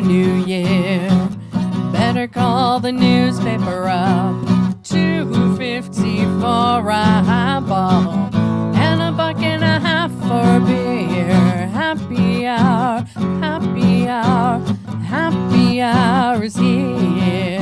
new year. Better call the newspaper up. $2.50 for a highball and $1.50 for a beer. Happy hour, happy hour, happy hour is here.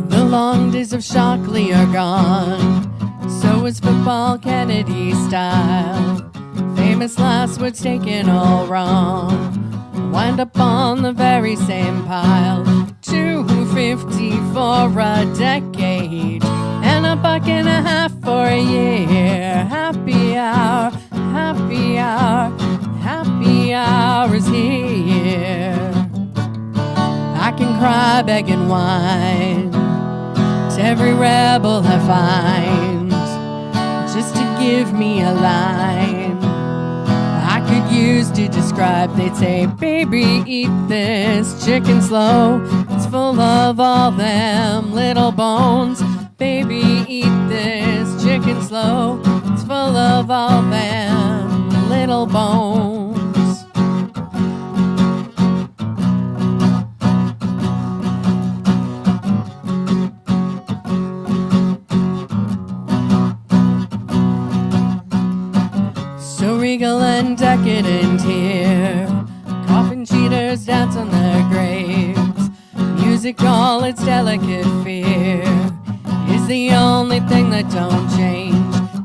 The long days of Shockley are gone, so is football Kennedy style. Famous last words taken all wrong, wind up on the very same pile. $2.50 for a decade and $1.50 for a year. Happy hour, happy hour, happy hour is here. I can cry, beg and whine to every rebel I find, just to give me a line I could use to describe. They'd say, baby, eat this chicken slow, it's full of all them little bones. Baby, eat this chicken slow, it's full of all them little bones. Regal and decadent here, coffin cheaters dance on their graves. Music, all its delicate fear, is the only thing that don't change.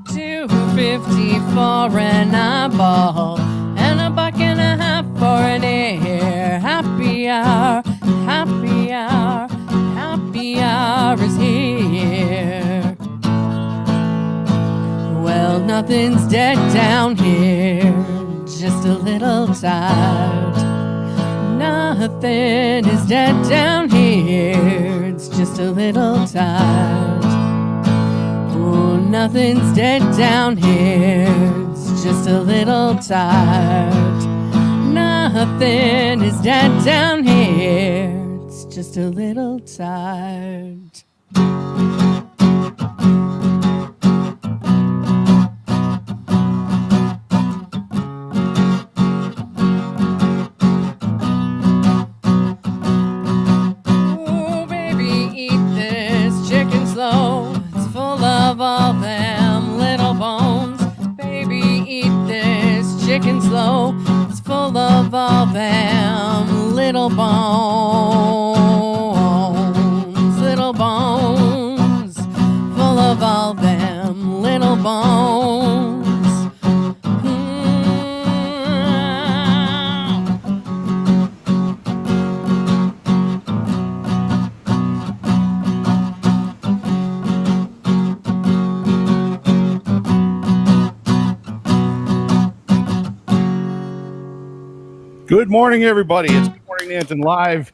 $2.50 for an eyeball and $1.50 for an ear. Happy hour, happy hour, happy hour is here. Well, nothing's dead down here, just a little tired. Nothing is dead down here, it's just a little tired. Oh, nothing's dead down here, it's just a little tired. Nothing is dead down here, it's just a little tired. It's full of all them little bones. Baby, eat this chicken slow, it's full of all them little bones. Little bones, full of all them little bones. Good morning, everybody. It's Good Morning Nanton Live.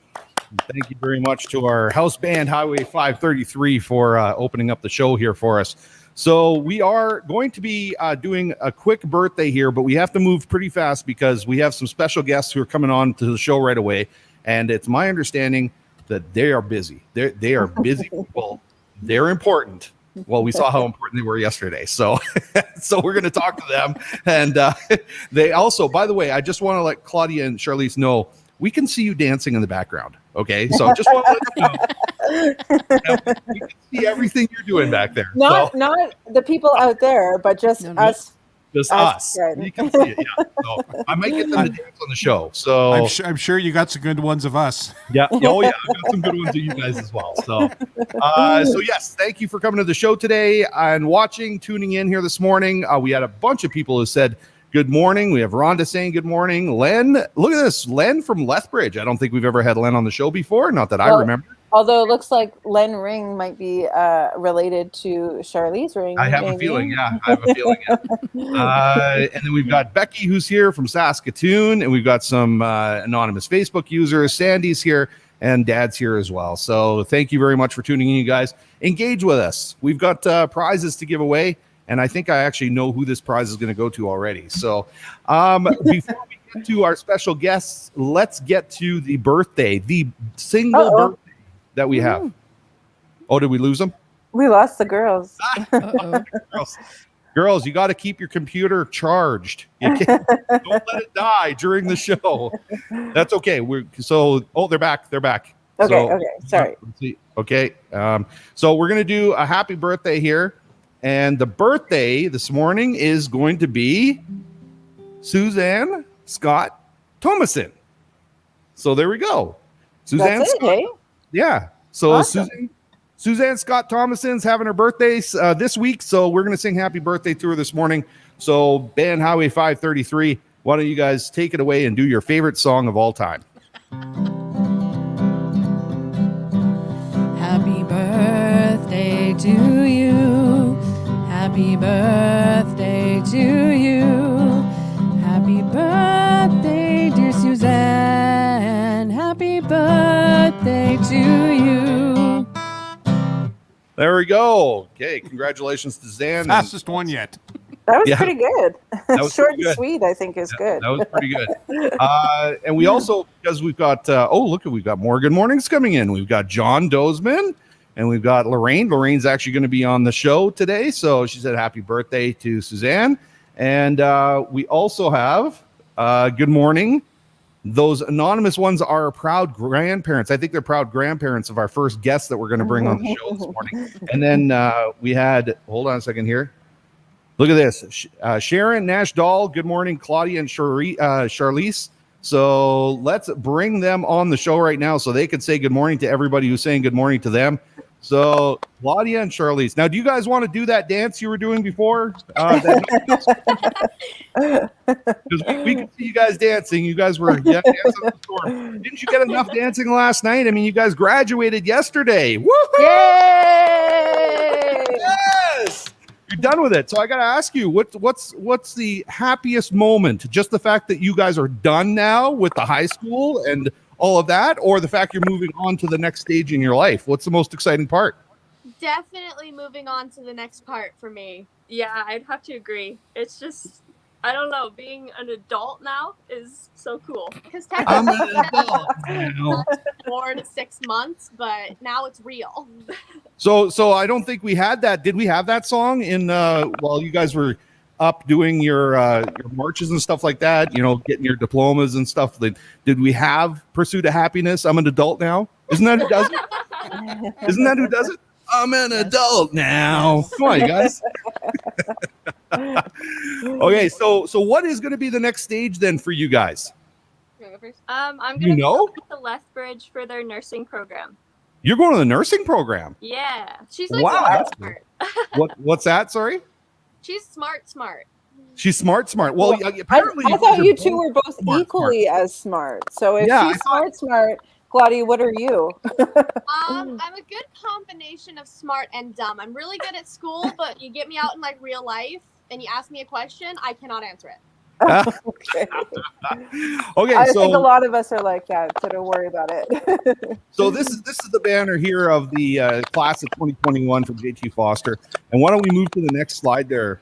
Thank you very much to our house band, Highway 533, for opening up the show here for us. So we are going to be doing a quick birthday here, but we have to move pretty fast because we have some special guests who are coming on to the show right away. And it's my understanding that they are busy. They are busy people. They're important. Well, we saw how important they were yesterday. So we're going to talk to them. And they also, by the way, I just want to let Claudia and Charlise know, we can see you dancing in the background. Okay. So just want to let you know. We can see everything you're doing back there. Not the people out there, but just us. Just us. You can see it, yeah. So I might get them to dance on the show. So I'm sure you got some good ones of us. Yeah. Oh yeah, I've got some good ones of you guys as well. So yes, thank you for coming to the show today and watching, tuning in here this morning. We had a bunch of people who said good morning. We have Rhonda saying good morning. Len, look at this. Len from Lethbridge. I don't think we've ever had Len on the show before. Not that I remember. Although it looks like Len Ring might be related to Charlise Ring. I have a feeling, yeah. And then we've got Becky, who's here from Saskatoon, and we've got some anonymous Facebook users. Sandy's here, and Dad's here as well. So thank you very much for tuning in, you guys. Engage with us. We've got prizes to give away, and I think I actually know who this prize is going to go to already. So before we get to our special guests, let's get to the birthday, the single birthday that we have. Oh, did we lose them? We lost the girls. Girls Girls, you got to keep your computer charged. You can't, don't let it die during the show. That's okay. They're back. They're back. Okay. Sorry. Okay. So we're going to do a happy birthday here. And the birthday this morning is going to be Suzanne Scott Thomason. So there we go. Suzanne That's it, Scott. hey? Yeah. So Awesome. Suzanne Scott Thomason's having her birthday this week, so we're going to sing happy birthday to her this morning. So Band Highway 533, why don't you guys take it away and do your favorite song of all time? Happy birthday to you. Happy birthday to you. Happy birthday, dear Suzanne. Happy birthday to you. There we go. Okay, congratulations to Zan. Fastest one yet. That was Yeah. pretty good. That was Short pretty and good. sweet, I think, is good. That was pretty good. And we also, because we've got, we've got more good mornings coming in. We've got John Dozeman and we've got Lorraine. Lorraine's actually going to be on the show today. So she said happy birthday to Suzanne. And we also have good morning. Those anonymous ones are proud grandparents. I think they're proud grandparents of our first guest that we're going to bring on the show this morning. And then we had, hold on a second here. Look at this. Sharon Nash Dahl. Good morning, Claudia and Charlise. So let's bring them on the show right now so they could say good morning to everybody who's saying good morning to them. So Claudia and Charlise. Now, do you guys want to do that dance you were doing before? Because we could see you guys dancing. You guys were dancing on the storm. Didn't you get enough dancing last night? I mean, you guys graduated yesterday. Woohoo! Yay! Yes! You're done with it. So I got to ask you, what's the happiest moment? Just the fact that you guys are done now with the high school and all of that, or the fact you're moving on to the next stage in your life? What's the most exciting part? Definitely moving on to the next part for me. Yeah, I'd have to agree. It's just, I don't know, being an adult now is so cool. Because I'm technically an adult now. 4 to 6 months, but now it's real. So I don't think we had that. Did we have that song in while you guys were up doing your marches and stuff like that? You know, getting your diplomas and stuff. Did we have "Pursuit of Happiness"? I'm an adult now. Isn't that who does it? Isn't that who does it? I'm an adult now. Come on, you guys. Okay, so what is going to be the next stage then for you guys? I'm You going to know? go to Lethbridge for their nursing program. You're going to the nursing program. Yeah. She's like Wow. smart. What's that? Sorry. She's smart. She's smart. Well, apparently I you thought guys you are two were both smart. equally as smart. So if Yeah, she's smart, Claudia, what are you? I'm a good combination of smart and dumb. I'm really good at school, but you get me out in like real life and you ask me a question, I cannot answer it. Okay. Okay, I so think a lot of us are like that, so don't worry about it. So this is the banner here of the class of 2021 from JT Foster. And why don't we move to the next slide there,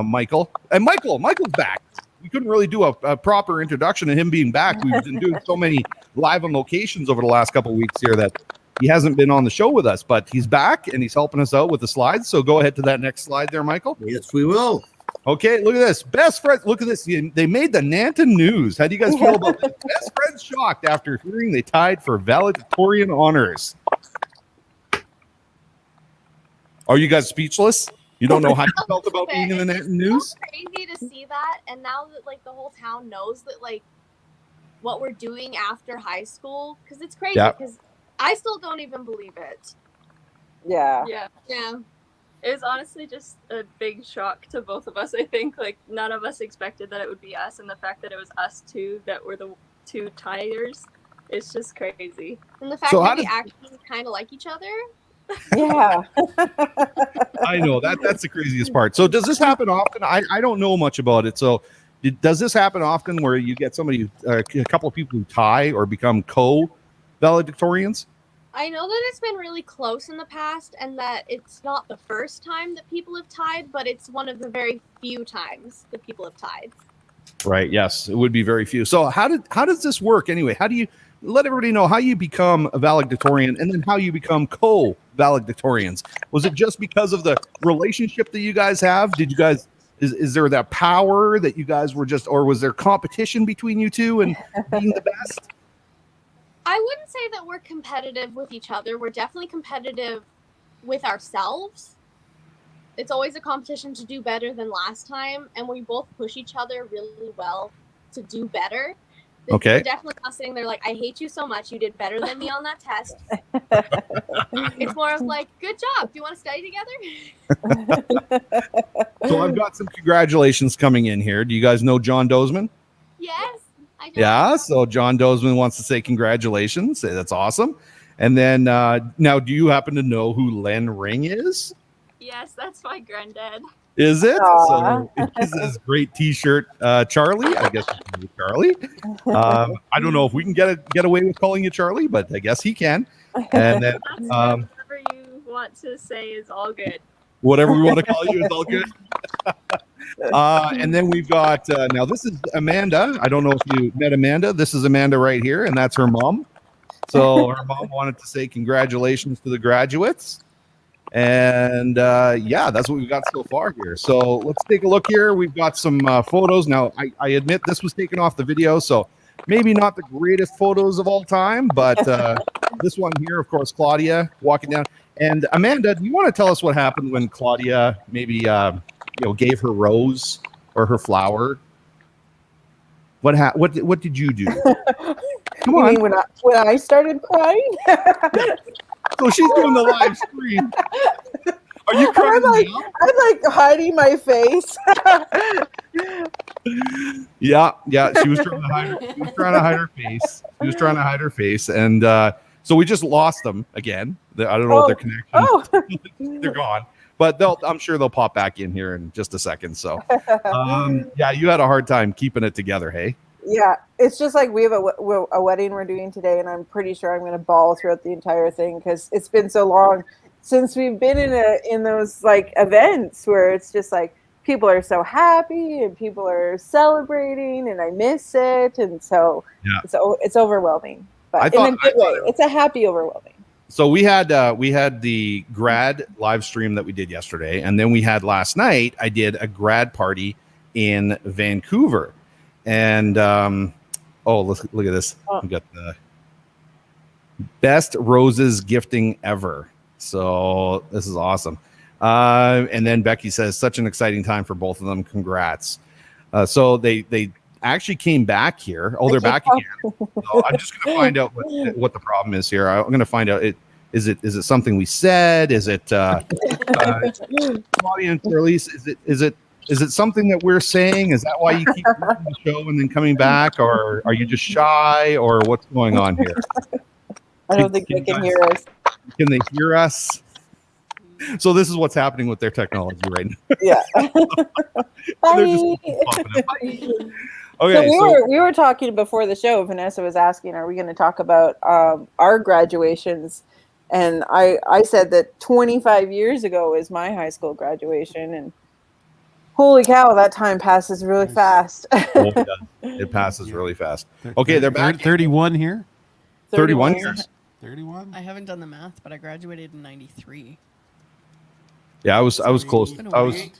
Michael? And Michael's back. We couldn't really do a proper introduction of him being back. We've been doing so many live on locations over the last couple of weeks here that he hasn't been on the show with us, but he's back and he's helping us out with the slides. So go ahead to that next slide there, Michael. Yes, we will. Okay, look at this. Best friends. Look at this. They made the Nanton news. How do you guys feel about this? Best friends shocked after hearing they tied for valedictorian honors. Are you guys speechless? You don't know how you felt about being in the Nanton news? It's crazy to see that, and now that like the whole town knows that like what we're doing after high school, because it's crazy. Yeah. Because I still don't even believe it. Yeah. Yeah. It was honestly just a big shock to both of us. I think like none of us expected that it would be us, and the fact that it was us two that were the two tiers, it's just crazy. And the fact So that how we did- actually kind of like each other. Yeah. I know that's the craziest part. So does this happen often? I don't know much about it. So does this happen often where you get somebody, a couple of people who tie or become co-valedictorians? I know that it's been really close in the past, and that it's not the first time that people have tied, but it's one of the very few times that people have tied. Right. Yes, it would be very few. So how does this work anyway? How do you let everybody know how you become a valedictorian and then how you become co-valedictorians? Was it just because of the relationship that you guys have? Did you guys is there that power that you guys were just, or was there competition between you two and being the best? I wouldn't say that we're competitive with each other. We're definitely competitive with ourselves. It's always a competition to do better than last time, and we both push each other really well to do better. Okay. We're definitely not sitting there like, I hate you so much. You did better than me on that test. It's more of like, good job. Do you want to study together? So I've got some congratulations coming in here. Do you guys know John Dozeman? Yes. I do. Yeah. So John Dozeman wants to say congratulations. That's awesome. And then now, do you happen to know who Len Ring is? Yes, that's my granddad. Is it? Aw. So this is his great T-shirt, Charlie. I guess it's Charlie. I don't know if we can get away with calling you Charlie, but I guess he can. And then That's whatever you want to say is all good. whatever we want to call you is all good. And then we've got now this is Amanda. I don't know if you met Amanda. This is Amanda right here, and that's her mom. So her mom wanted to say congratulations to the graduates. And yeah, that's what we've got so far here. So let's take a look here. We've got some photos. Now, I admit this was taken off the video, so maybe not the greatest photos of all time, but this one here, of course, Claudia walking down. And Amanda, do you want to tell us what happened when Claudia maybe gave her rose or her flower? What did you do? Come You on. mean when I started crying? So she's doing the live stream. Are you crying now? I'm like hiding my face. Yeah. She was trying to hide her face. She was trying to hide her face, and so we just lost them again. I don't know what their connection. Oh. They're gone, but I'm sure they'll pop back in here in just a second. So, yeah, you had a hard time keeping it together, hey? Yeah, it's just like we have a wedding we're doing today, and I'm pretty sure I'm going to bawl throughout the entire thing because it's been so long since we've been in those like events where it's just like people are so happy and people are celebrating, and I miss it, and so it's overwhelming, but in a good way. It's a happy overwhelming. So we had the grad live stream that we did yesterday, and then we had last night. I did a grad party in Vancouver. And look at this. We got the best roses gifting ever. So this is awesome. And then Becky says, such an exciting time for both of them. Congrats. So they actually came back here. Oh, they're back again. So I'm just going to find out what the problem is here. I'm going to find out. Is it something we said? Is it Claudia and Charlise? Is it something that we're saying? Is that why you keep watching the show and then coming back, or are you just shy, or what's going on here? I don't think they can hear us. Can they hear us? So this is what's happening with their technology right now. Yeah. Okay, So we were talking before the show. Vanessa was asking, "Are we going to talk about our graduations?" And I said that 25 years ago is my high school graduation, and holy cow, that time passes really fast. It passes really fast. Okay, they're back. 31 here. 31 years. 31. I haven't done the math, but I graduated in '93. Yeah, I was close. Been a I was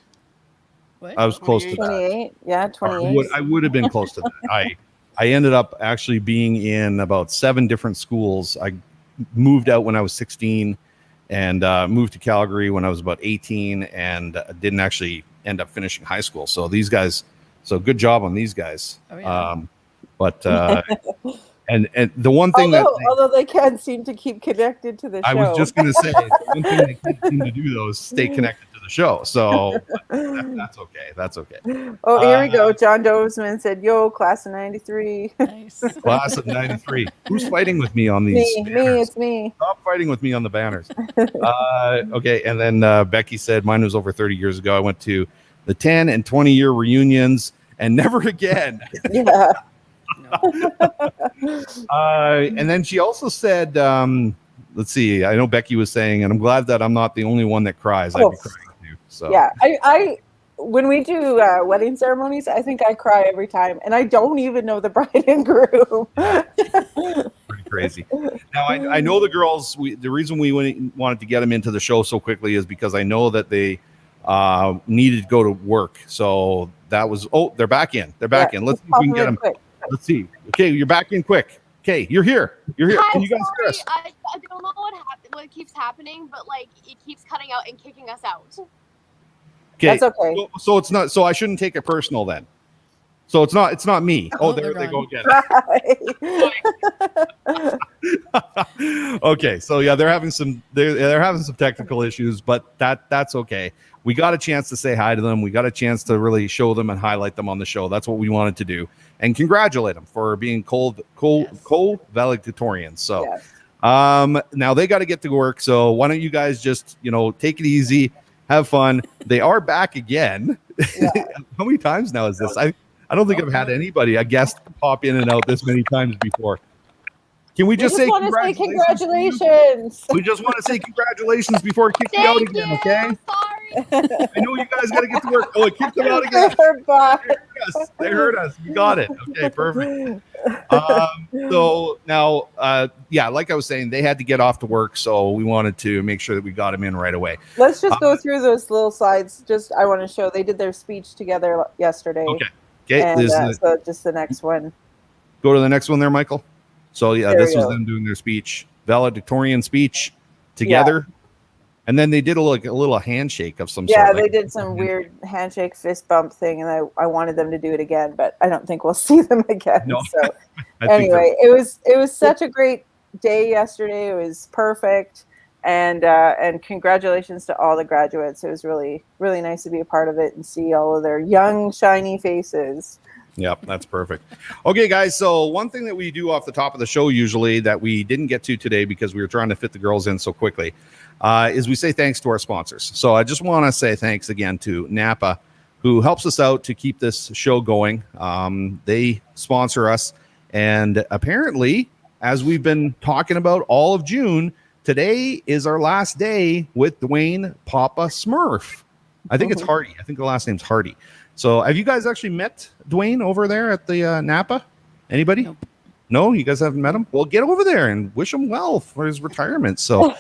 What? I was close to that. 28. Yeah, 28. I would have been close to that. I ended up actually being in about 7 different schools. I moved out when I was 16 and moved to Calgary when I was about 18 and didn't actually end up finishing high school. So these guys, good job on these guys. Oh, yeah. But and the one thing although they can't seem to keep connected to the show. I was just going to say, the one thing they can't seem to do though is stay connected to the show. So that's okay. That's okay. Oh, here we go. John Dozeman said, "Yo, class of '93." Nice. Class of '93. Who's fighting with me on these? Me, it's me. Stop fighting with me on the banners. Okay, and then Becky said, mine was over 30 years ago. I went to the 10 and 20-year reunions and never again. Yeah. And then she also said, let's see, I know Becky was saying, and I'm glad that I'm not the only one that cries. I'd be crying too. So Yeah, I when we do wedding ceremonies, I think I cry every time, and I don't even know the bride and groom. pretty crazy. Now I know the girls. The reason we wanted to get them into the show so quickly is because I know that they needed to go to work. So that was, they're back in. They're back in. Let's see if we can get them. Quick. Let's see. Okay, you're back in quick. Okay, you're here. You're here. Hi, Can you guys hear us? sorry, I don't know what keeps happening, but like it keeps cutting out and kicking us out. Okay. That's okay. So it's not, so I shouldn't take it personal then. So it's not me. Oh, there they go again. Okay, so yeah, they're having some technical issues, but that's okay. We got a chance to say hi to them. We got a chance to really show them and highlight them on the show. That's what we wanted to do, and congratulate them for being co-valedictorians. So, Yes. now they got to get to work. So why don't you guys just take it easy, have fun. They are back again. Yeah. How many times now is this? I don't think I've had anybody, a guest, pop in and out this many times before. Can we just say want to say congratulations? congratulations. We just want to say congratulations before it kicks you out again, okay? Sorry. I know you guys got to get to work. Oh, it kicked them out again. They're back. Yes, they heard us. You got it. Okay, perfect. So now, yeah, like I was saying, they had to get off to work, so we wanted to make sure that we got them in right away. Let's just go through those little slides. I want to show they did their speech together yesterday. Okay. Okay. And so just the next one. Go to the next one there, Michael. So yeah, There this we was go. them doing their speech, valedictorian speech together. And then they did a little handshake of some Yeah, sort. they did some weird handshake fist bump thing, and I wanted them to do it again, but I don't think we'll see them again. No. So I think anyway, it was such a great day yesterday. It was perfect, and congratulations to all the graduates. It was really, really nice to be a part of it and see all of their young, shiny faces. Yep, that's perfect. Okay, guys. So one thing that we do off the top of the show usually that we didn't get to today because we were trying to fit the girls in so quickly is we say thanks to our sponsors. So I just want to say thanks again to Napa, who helps us out to keep this show going. They sponsor us. And apparently, as we've been talking about all of June, today is our last day with Dwayne Papa Smurf. I think it's Hardy. I think the last name's Hardy. So have you guys actually met Dwayne over there at the Napa? Anybody? Nope. No, you guys haven't met him? Well, get over there and wish him well for his retirement. So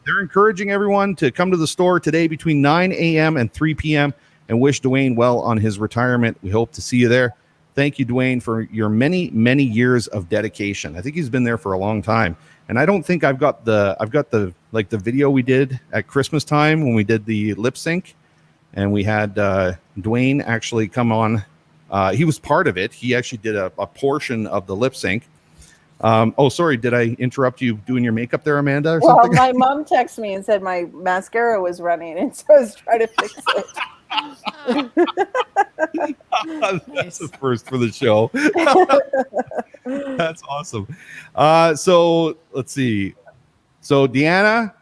they're encouraging everyone to come to the store today between 9 a.m. and 3 p.m. and wish Dwayne well on his retirement. We hope to see you there. Thank you, Dwayne, for your many, many years of dedication. I think he's been there for a long time. And I don't think I've got the video we did at Christmas time when we did the lip sync. And we had Dwayne actually come on. He was part of it. He actually did a portion of the lip sync. Oh, sorry. Did I interrupt you doing your makeup there, Amanda? Or Well, something? my mom texted me and said my mascara was running, and so I was trying to fix it. That's a first for the show. That's awesome. So let's see. So Deanna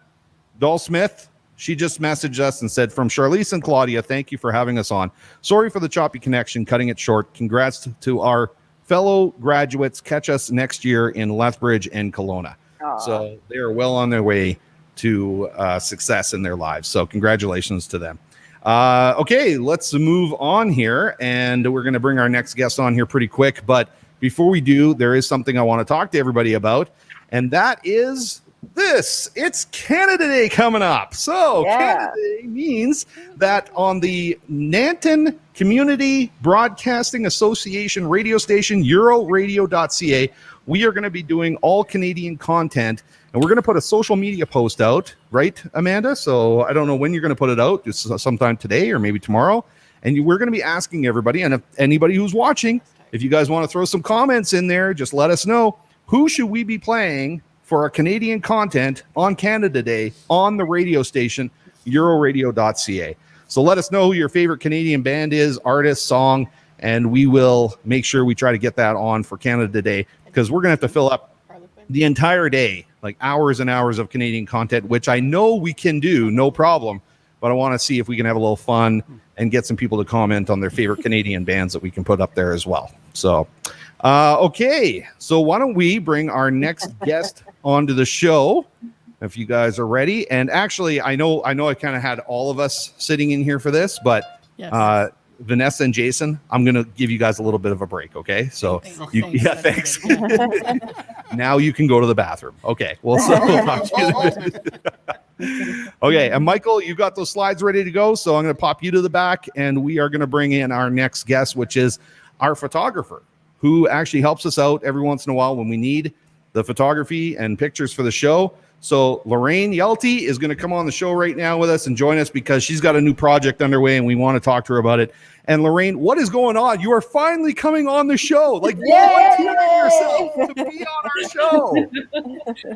Dahl-Smith, she just messaged us and said, from Charlise and Claudia, thank you for having us on. Sorry for the choppy connection, cutting it short. Congrats to our fellow graduates. Catch us next year in Lethbridge and Kelowna. Aw. So they are well on their way to success in their lives. So congratulations to them. Okay, let's move on here. And we're going to bring our next guest on here pretty quick. But before we do, there is something I want to talk to everybody about. And that is this. It's Canada Day coming up. So Canada Day means that on the Nanton Community Broadcasting Association radio station, euroradio.ca, we are going to be doing all Canadian content, and we're going to put a social media post out, right, Amanda? So I don't know when you're going to put it out, just sometime today or maybe tomorrow. And we're going to be asking everybody, and if anybody who's watching, if you guys want to throw some comments in there, just let us know. Who should we be playing for our Canadian content on Canada Day on the radio station, euroradio.ca. So let us know who your favorite Canadian band is, artist, song, and we will make sure we try to get that on for Canada Day, because we're going to have to fill up the entire day, like hours and hours of Canadian content, which I know we can do, no problem, but I want to see if we can have a little fun and get some people to comment on their favorite Canadian bands that we can put up there as well. So okay, so why don't we bring our next guest onto the show, if you guys are ready. And actually, I know I kind of had all of us sitting in here for this, but Yes. Vanessa and Jason, I'm going to give you guys a little bit of a break, okay? So, thanks. Now you can go to the bathroom. Okay, well, so we'll talk to you. Okay, and Michael, you got those slides ready to go, so I'm going to pop you to the back, and we are going to bring in our next guest, which is our photographer, who actually helps us out every once in a while when we need the photography and pictures for the show. So Lorraine Hjalte is going to come on the show right now with us and join us because she's got a new project underway, and we want to talk to her about it. And Lorraine, what is going on? You are finally coming on the show, like volunteering yourself to be on our show.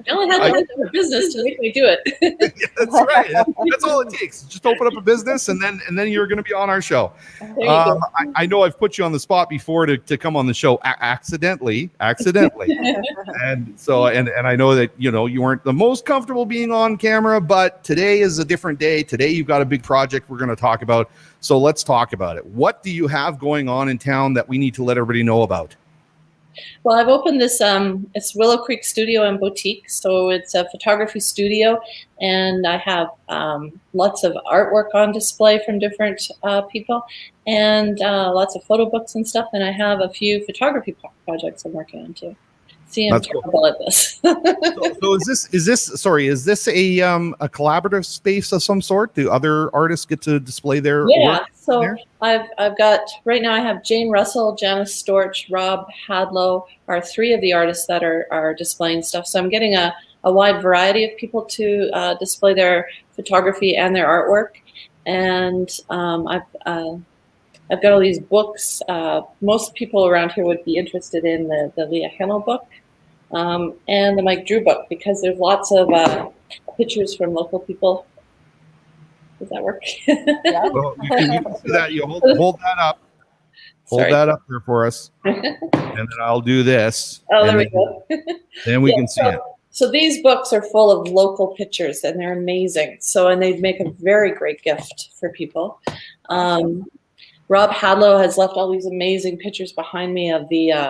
I only have to have a business to make me do it. Yeah, that's right. That's all it takes. Just open up a business, and then you're going to be on our show. I know I've put you on the spot before to come on the show accidentally, and so and I know that you weren't the most comfortable being on camera, but today is a different day. Today you've got a big project we're going to talk about. So let's talk about it. What do you have going on in town that we need to let everybody know about? Well, I've opened this, it's Willow Creek Studio and Boutique. So it's a photography studio, and I have lots of artwork on display from different people, and lots of photo books and stuff. And I have a few photography projects I'm working on too. See, I'm terrible at this. So is this a collaborative space of some sort? Do other artists get to display their work? So there? I've got right now I have Jane Russell, Janice Storch, Rob Hadlow are three of the artists that are displaying stuff. So I'm getting a wide variety of people to display their photography and their artwork. And I've got all these books. Most people around here would be interested in the Leah Hennel book and the Mike Drew book, because there's lots of pictures from local people. Does that work? Yeah. Well, you can see that. You hold that up. Hold that up there for us. And then I'll do this. Oh, there we go. Then we can see it. So these books are full of local pictures, and they're amazing. So, and they make a very great gift for people. Rob Hadlow has left all these amazing pictures behind me of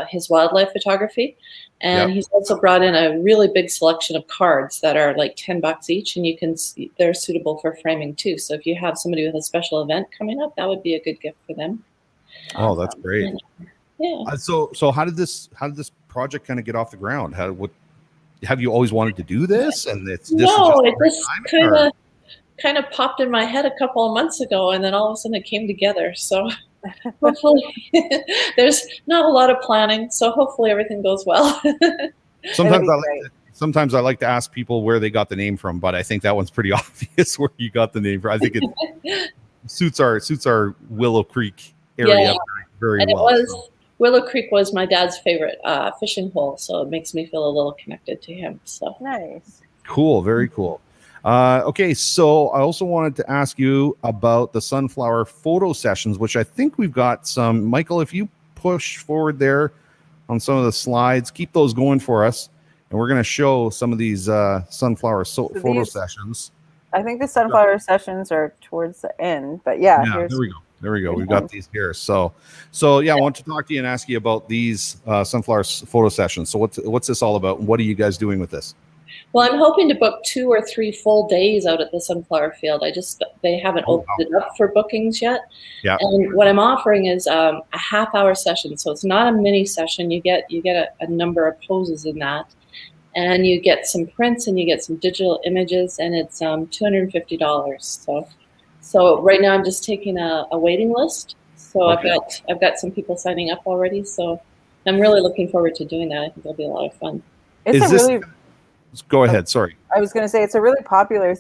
his wildlife photography. And he's also brought in a really big selection of cards that are like $10 each, and they're suitable for framing too. So if you have somebody with a special event coming up, that would be a good gift for them. Oh, that's great. Yeah. So how did this project kind of get off the ground? Have you always wanted to do this? And it just kind of popped in my head a couple of months ago, and then all of a sudden it came together. So hopefully there's not a lot of planning, so hopefully everything goes well. Sometimes I like to ask people where they got the name from, but I think that one's pretty obvious where you got the name from. I think it suits our Willow Creek area very well. Willow Creek was my dad's favorite fishing hole, so it makes me feel a little connected to him. So nice. Cool, very cool. Okay, so I also wanted to ask you about the sunflower photo sessions, which I think we've got some. Michael, if you push forward there on some of the slides, keep those going for us, and we're going to show some of these sunflower photo sessions. I think the sunflower sessions are towards the end, but yeah there we go. We've got these here. So yeah, I want to talk to you and ask you about these sunflower photo sessions. So what's this all about? What are you guys doing with this? Well, I'm hoping to book 2 or 3 full days out at the sunflower field. They haven't opened it up for bookings yet. Yeah. And what I'm offering is a half-hour session. So it's not a mini session. You get a number of poses in that, and you get some prints and you get some digital images, and it's $250. So right now I'm just taking a waiting list. So okay. I've got some people signing up already. So I'm really looking forward to doing that. I think it'll be a lot of fun. Go ahead. Sorry. I was going to say it's a really popular,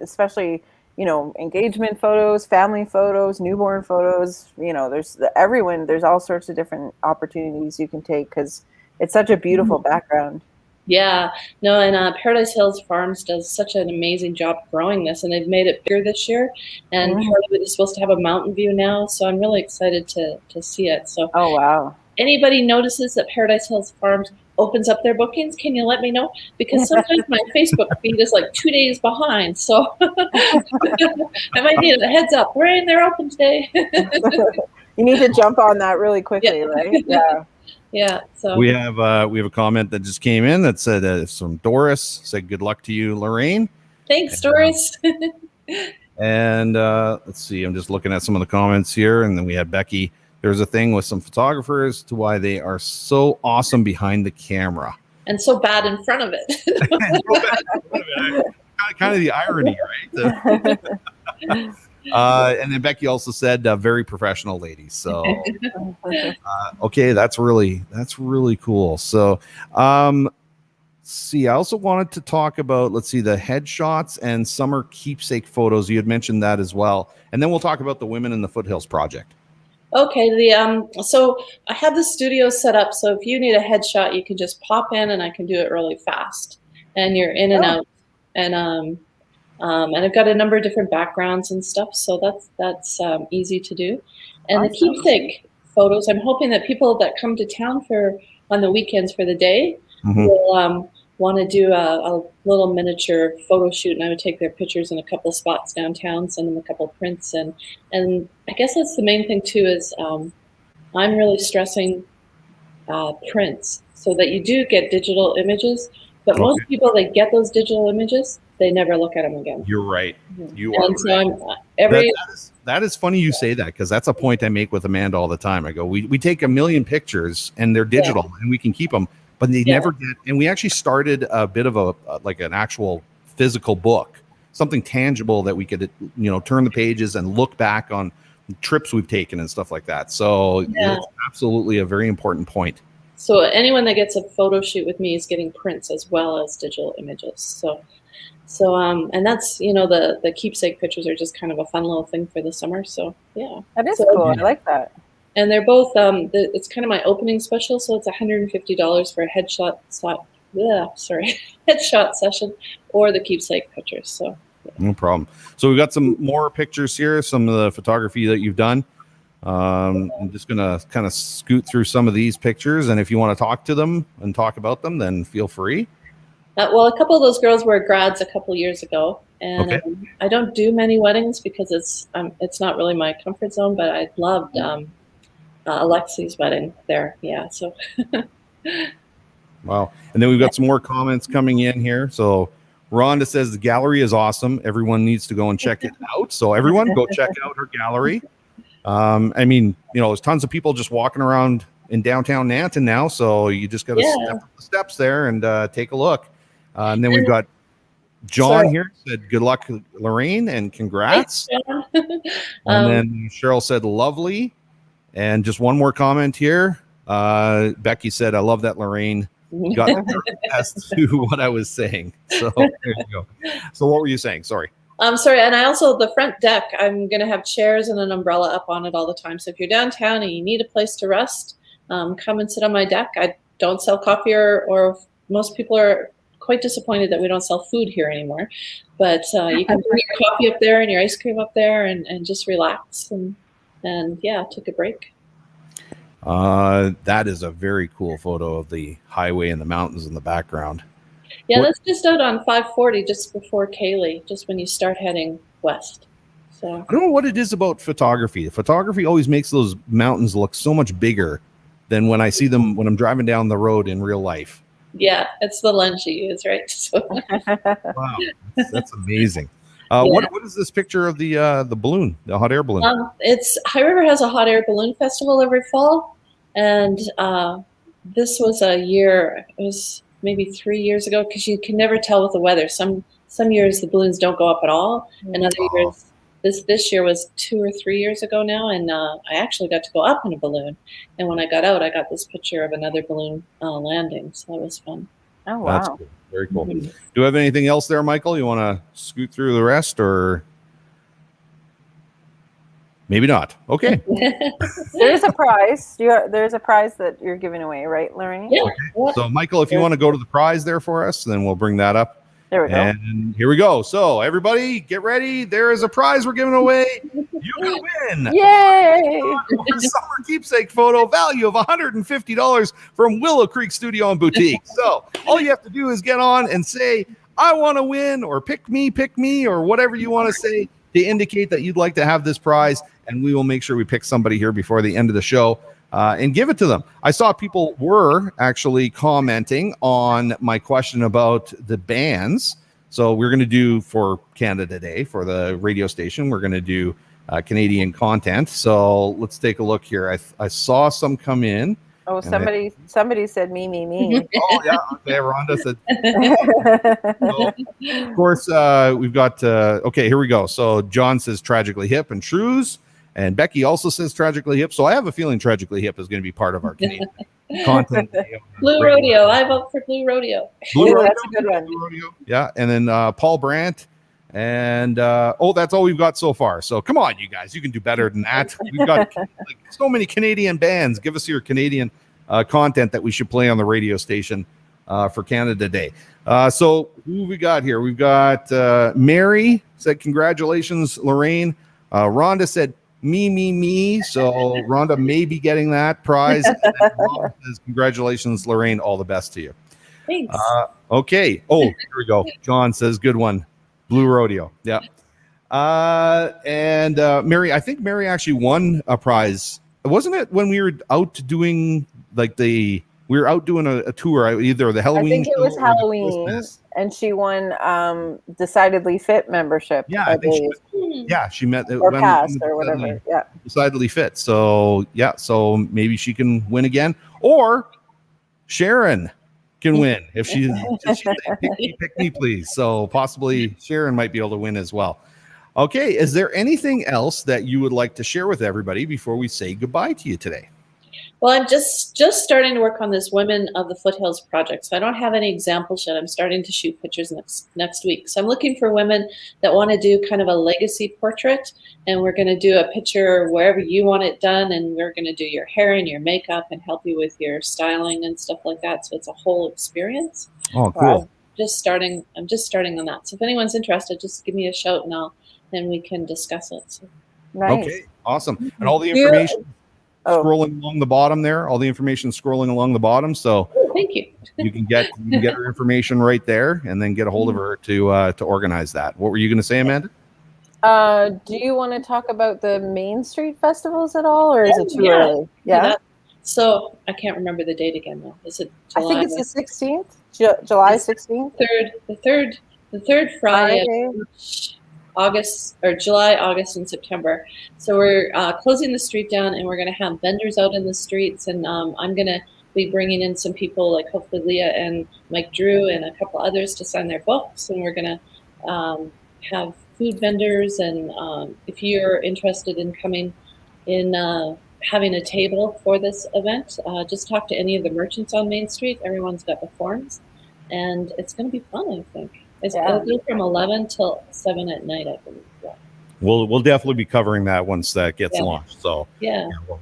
especially, engagement photos, family photos, newborn photos. There's all sorts of different opportunities you can take because it's such a beautiful background. Yeah. No, and Paradise Hills Farms does such an amazing job growing this, and they've made it bigger this year. And Hollywood is supposed to have a mountain view now, so I'm really excited to see it. So. Oh wow. Anybody notices that Paradise Hills Farms opens up their bookings, can you let me know? Because sometimes my Facebook feed is like 2 days behind. So I might need a heads up. Lorraine, they're open today. You need to jump on that really quickly, right? Yeah. Yeah. So we have a comment that just came in that said from Doris, said good luck to you, Lorraine. Thanks, Doris. And let's see, I'm just looking at some of the comments here, and then we had Becky. There's a thing with some photographers to why they are so awesome behind the camera. And so bad in front of it. kind of the irony, right? And then Becky also said very professional ladies. So okay, that's really cool. So see, I also wanted to talk about, let's see, the headshots and summer keepsake photos. You had mentioned that as well. And then we'll talk about the Women in the Foothills project. Okay, so I have the studio set up, so if you need a headshot, you can just pop in and I can do it really fast. And you're in and out. And I've got a number of different backgrounds and stuff, so that's easy to do. And the keepsake photos, I'm hoping that people that come to town on the weekends for the day will want to do a little miniature photo shoot, and I would take their pictures in a couple of spots downtown, send them a couple of prints, and I guess that's the main thing too is I'm really stressing prints so that you do get digital images, but most people that get those digital images, they never look at them again. You're right. You and are so right. That is funny you say that, because that's a point I make with Amanda all the time. I go, we take a million pictures and they're digital and we can keep them, but they never get. And we actually started a bit of like an actual physical book, something tangible that we could, turn the pages and look back on trips we've taken and stuff like that. So it's absolutely a very important point. So anyone that gets a photo shoot with me is getting prints as well as digital images. So and that's, the keepsake pictures are just kind of a fun little thing for the summer. So yeah, that is cool. I like that. And they're both it's kind of my opening special, so it's $150 for a headshot session or the keepsake pictures. So no problem. So we've got some more pictures here, some of the photography that you've done. I'm just gonna kind of scoot through some of these pictures, and if you want to talk to them and talk about them, then feel free. Well, a couple of those girls were grads a couple years ago, and I don't do many weddings because it's not really my comfort zone. But I loved Alexi's wedding there. Yeah, so. Wow. And then we've got some more comments coming in here. So Rhonda says the gallery is awesome. Everyone needs to go and check it out. So everyone go check out her gallery. I mean, there's tons of people just walking around in downtown Nanton now. So you just got to step up the steps there and take a look. And then we've got John here said, good luck, Lorraine, and congrats. And then Cheryl said, lovely. And just one more comment here. Becky said, I love that Lorraine got as to what I was saying. So there you go. So what were you saying? Sorry. Sorry. And I also, the front deck, I'm going to have chairs and an umbrella up on it all the time. So if you're downtown and you need a place to rest, come and sit on my deck. I don't sell coffee or most people are quite disappointed that we don't sell food here anymore. But you can bring your coffee up there and your ice cream up there and just relax and take a break. That is a very cool photo of the highway and the mountains in the background. Yeah, that's just out on 540, just before Cayley, just when you start heading west. So I don't know what it is about photography. Photography always makes those mountains look so much bigger than when I see them when I'm driving down the road in real life. Yeah, it's the lens you use, right? So. Wow, that's amazing. What is this picture of the balloon, the hot air balloon? It's High River has a hot air balloon festival every fall, and this was a year. It was maybe 3 years ago because you can never tell with the weather. Some years the balloons don't go up at all, and other years. This year was 2 or 3 years ago now, and I actually got to go up in a balloon. And when I got out, I got this picture of another balloon landing, so that was fun. Oh wow, that's cool. Very cool. Mm-hmm. Do you have anything else there, Michael? You want to scoot through the rest, or maybe not? Okay. There's a prize. There's a prize that you're giving away, right, Lorraine? Yeah. Okay. So, Michael, if you want to go to the prize there for us, then we'll bring that up. There we go. And here we go. So, everybody, get ready. There is a prize we're giving away. You can win. Yay! A summer keepsake photo value of $150 from Willow Creek Studio and Boutique. So, all you have to do is get on and say, I want to win, or pick me, or whatever you want to say to indicate that you'd like to have this prize. And we will make sure we pick somebody here before the end of the show and give it to them. I saw people were actually commenting on my question about the bands. So we're going to do for Canada Day, for the radio station, we're going to do Canadian content. So let's take a look here. I saw some come in. Oh, somebody said me. Oh yeah, okay. Rhonda said. So, of course, we've got. Okay, here we go. So John says tragically hip and shrews, and Becky also says tragically hip. So I have a feeling tragically hip is going to be part of our Canadian content. Blue Rodeo. I vote for Blue Rodeo. Blue Rodeo, that's a good one. Blue Rodeo. Yeah, and then Paul Brandt. And that's all we've got so far. So come on, you guys, you can do better than that. We've got like, so many Canadian bands. Give us your Canadian content that we should play on the radio station for Canada Day. So who we got here? We've got Mary said congratulations, Lorraine. Rhonda said me. So Rhonda may be getting that prize. And then Rob says congratulations, Lorraine. All the best to you. Thanks. Okay. Oh, here we go. John says good one. Blue Rodeo. Yeah. And Mary, I think Mary actually won a prize. Wasn't it when we were out doing we were out doing a tour, either the Halloween. I think it was Halloween, and she won Decidedly Fit membership. Yeah, I think she met or passed or whatever. Yeah, Decidedly Fit. So yeah, so maybe she can win again, or Sharon can win if she's pick me, please. So possibly Sharon might be able to win as well. Okay, is there anything else that you would like to share with everybody before we say goodbye to you today? Well, I'm just starting to work on this Women of the Foothills project. So I don't have any examples yet. I'm starting to shoot pictures next week. So I'm looking for women that want to do kind of a legacy portrait. And we're going to do a picture wherever you want it done. And we're going to do your hair and your makeup and help you with your styling and stuff like that. So it's a whole experience. Oh, cool. I'm just starting on that. So if anyone's interested, just give me a shout and then we can discuss it. So. Nice. Okay, awesome. And all the information scrolling along the bottom there. All the information scrolling along the bottom. So thank you. you can get her information right there, and then get a hold of her to organize that. What were you going to say, Amanda? Do you want to talk about the Main Street festivals at all, or is it too early? Yeah. So I can't remember the date again though. Is it July? I think it's the 16th, July 16th. The third Friday. July, August, and September. So we're closing the street down, and we're going to have vendors out in the streets. And I'm going to be bringing in some people, like hopefully Leah and Mike Drew and a couple others to sign their books. And we're going to have food vendors. And if you're interested in coming in, having a table for this event, just talk to any of the merchants on Main Street. Everyone's got the forms, and it's going to be fun, I think. It'll go from 11 till 7 at night, I believe. Yeah. We'll definitely be covering that once that gets launched. So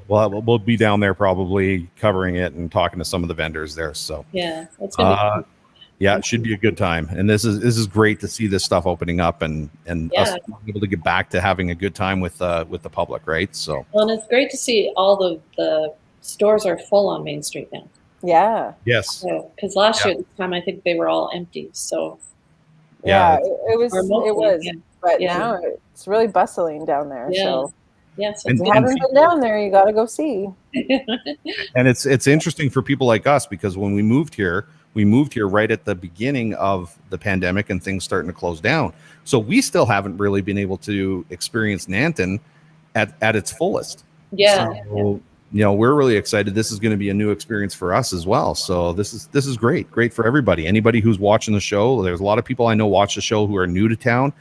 we'll be down there probably covering it and talking to some of the vendors there. So it's gonna be fun. Yeah, it should be a good time. And this is great to see this stuff opening up and us being able to get back to having a good time with the public, right? So and it's great to see all the stores are full on Main Street now. Yeah. Yes. Because last year at this time I think they were all empty. So it was. But now it's really bustling down there. Yeah. So yes, if you haven't been down there, you got to go see. And it's interesting for people like us, because when we moved here right at the beginning of the pandemic and things starting to close down. So we still haven't really been able to experience Nanton at its fullest. Yeah. So, we're really excited. This is going to be a new experience for us as well. So this is great for everybody. Anybody who's watching the show, there's a lot of people I know watch the show who are new to town,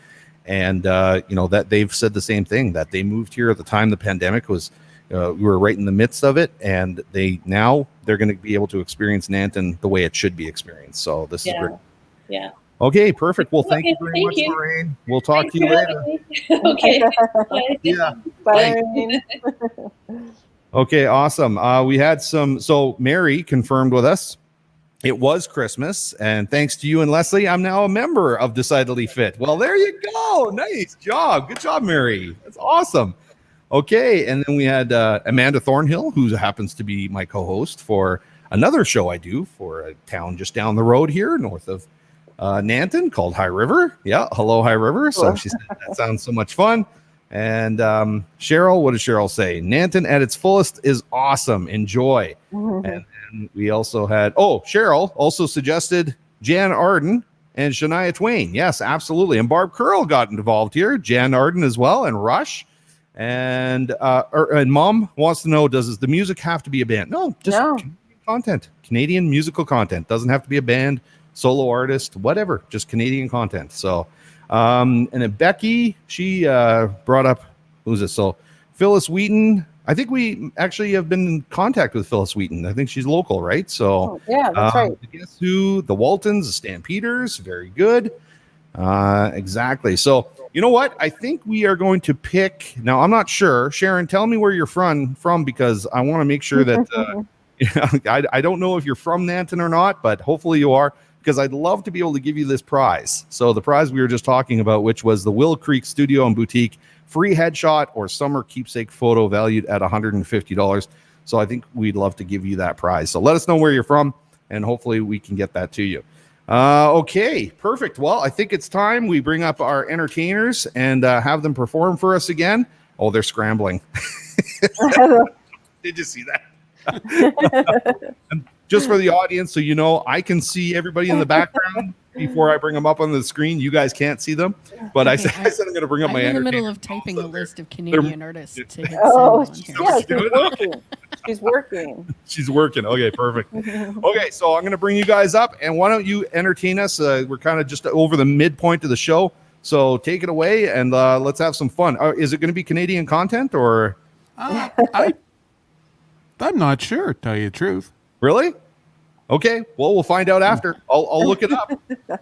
and that they've said the same thing, that they moved here at the time the pandemic was. We were right in the midst of it, and they're going to be able to experience Nanton the way it should be experienced. So this is great. Yeah. Okay, perfect. Well, thank you very much, Lorraine. We'll talk to you later. Okay. Bye. Yeah. Bye. Okay, awesome. We had so Mary confirmed with us it was Christmas, and thanks to you and Leslie, I'm now a member of Decidedly Fit. Well, there you go. Nice job. Good job, Mary. That's awesome. Okay, and then we had Amanda Thornhill, who happens to be my co-host for another show I do for a town just down the road here, north of Nanton, called High River. Yeah, hello, High River. So she said that sounds so much fun. And Cheryl, what does Cheryl say? Nanton at its fullest is awesome. Enjoy. Mm-hmm. And then we also had, Cheryl also suggested Jan Arden and Shania Twain. Yes, absolutely. And Barb Curl got involved here. Jan Arden as well, and Rush. And Mom wants to know, does the music have to be a band? No, just Canadian content. Canadian musical content. Doesn't have to be a band, solo artist, whatever. Just Canadian content. So, and then Becky, she brought up, who's this? So Phyllis Wheaton. I think we actually have been in contact with Phyllis Wheaton. I think she's local, right? So yeah, that's right. Guess who? The Waltons, the Stampeders. Very good. Exactly. So you know what? I think we are going to pick. Now, I'm not sure. Sharon, tell me where you're from because I want to make sure that I don't know if you're from Nanton or not, but hopefully you are, because I'd love to be able to give you this prize. So the prize we were just talking about, which was the Willow Creek Studio and Boutique free headshot or summer keepsake photo valued at $150. So I think we'd love to give you that prize. So let us know where you're from, and hopefully we can get that to you. Okay, perfect. Well, I think it's time we bring up our entertainers and have them perform for us again. Oh, they're scrambling. Did you see that? And just for the audience, so you know, I can see everybody in the background before I bring them up on the screen. You guys can't see them, but I said I'm going to bring up my entertainers. I'm in the middle of typing a list of Canadian artists to hit send on here. Yeah, she's working. She's working. She's working. Okay, perfect. Okay, so I'm going to bring you guys up, and why don't you entertain us? We're kind of just over the midpoint of the show, so take it away, and let's have some fun. Is it going to be Canadian content, or? I'm not sure, to tell you the truth. Really? Okay. Well, we'll find out after. I'll look it up.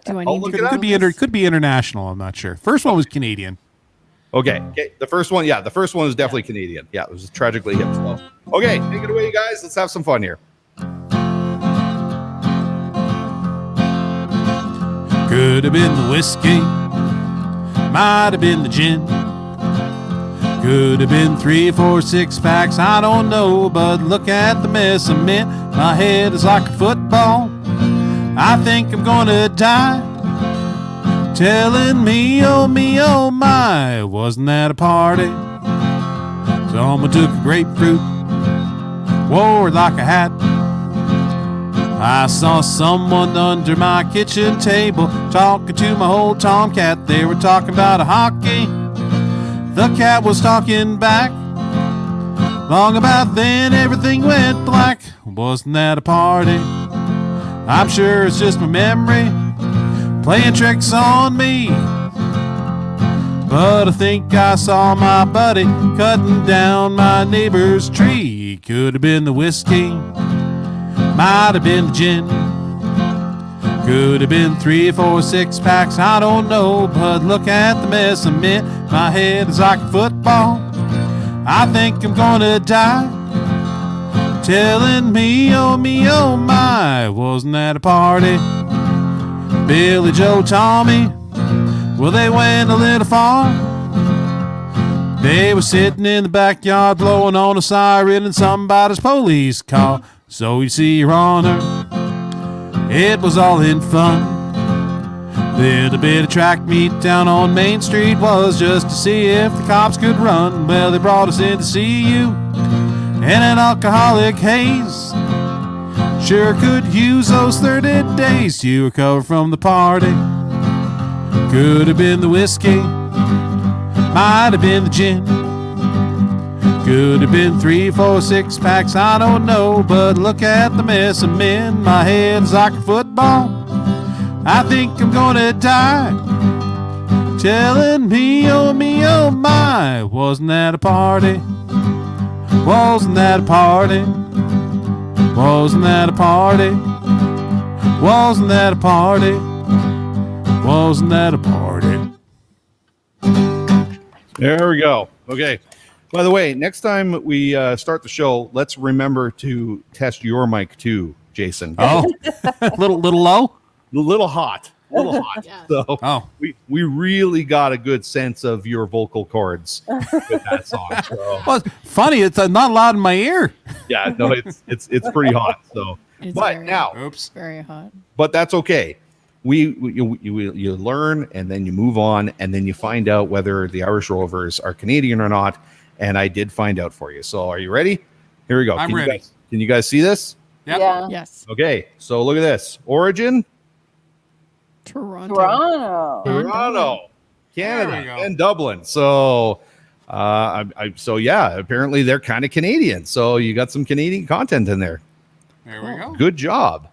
Do I need to could be international. I'm not sure. First one was Canadian. Okay. The first one, the first one was definitely Canadian. Yeah, it was tragically hip. So. Okay, take it away, you guys. Let's have some fun here. Could have been the whiskey, might have been the gin. Could have been 3, 4, 6 packs, I don't know, but look at the mess I'm in. My head is like a football. I think I'm gonna die. Telling me, oh my, wasn't that a party? Someone took a grapefruit, wore it like a hat. I saw someone under my kitchen table talking to my old tomcat. They were talking about a hockey. The cat was talking back. Long about then, everything went black. Wasn't that a party? I'm sure it's just my memory playing tricks on me. But I think I saw my buddy cutting down my neighbor's tree. Could have been the whiskey, might have been the gin. Could have been 3, 4, 6 packs, I don't know, but look at the mess I'm in. My head is like a football. I think I'm gonna die. Telling me, oh my, wasn't that a party? Billy, Joe, Tommy, well, they went a little far. They were sitting in the backyard blowing on a siren in somebody's police car. So you see, Your Honor, it was all in fun. Little bit of track meet down on Main Street was just to see if the cops could run. Well, they brought us in to see you and an alcoholic haze. Sure could use those 30 days to recover from the party. Could have been the whiskey, might have been the gin. Could have been 3, 4, 6 packs, I don't know, but look at the mess I'm in. My head's like a football. I think I'm gonna die. Telling me, oh my, wasn't that a party? Wasn't that a party? Wasn't that a party? Wasn't that a party? Wasn't that a party? There we go. Okay. By the way, next time we start the show, let's remember to test your mic too, Jason. Oh, little low? A little hot. Yeah. So we really got a good sense of your vocal cords with that song. So. Well, it's funny, it's not loud in my ear. Yeah, no, it's pretty hot. So, It's but very, now, very hot. but that's okay. You learn, and then you move on, and then you find out whether the Irish Rovers are Canadian or not. And I did find out for you. So, are you ready? Here we go. I'm ready. Can you guys see this? Yep. Yeah. Yes. Okay. So look at this. Origin. Toronto. Toronto. Toronto, There we Canada, go. and Dublin. So So yeah, apparently they're kind of Canadian. So you got some Canadian content in there. There we go. Good job.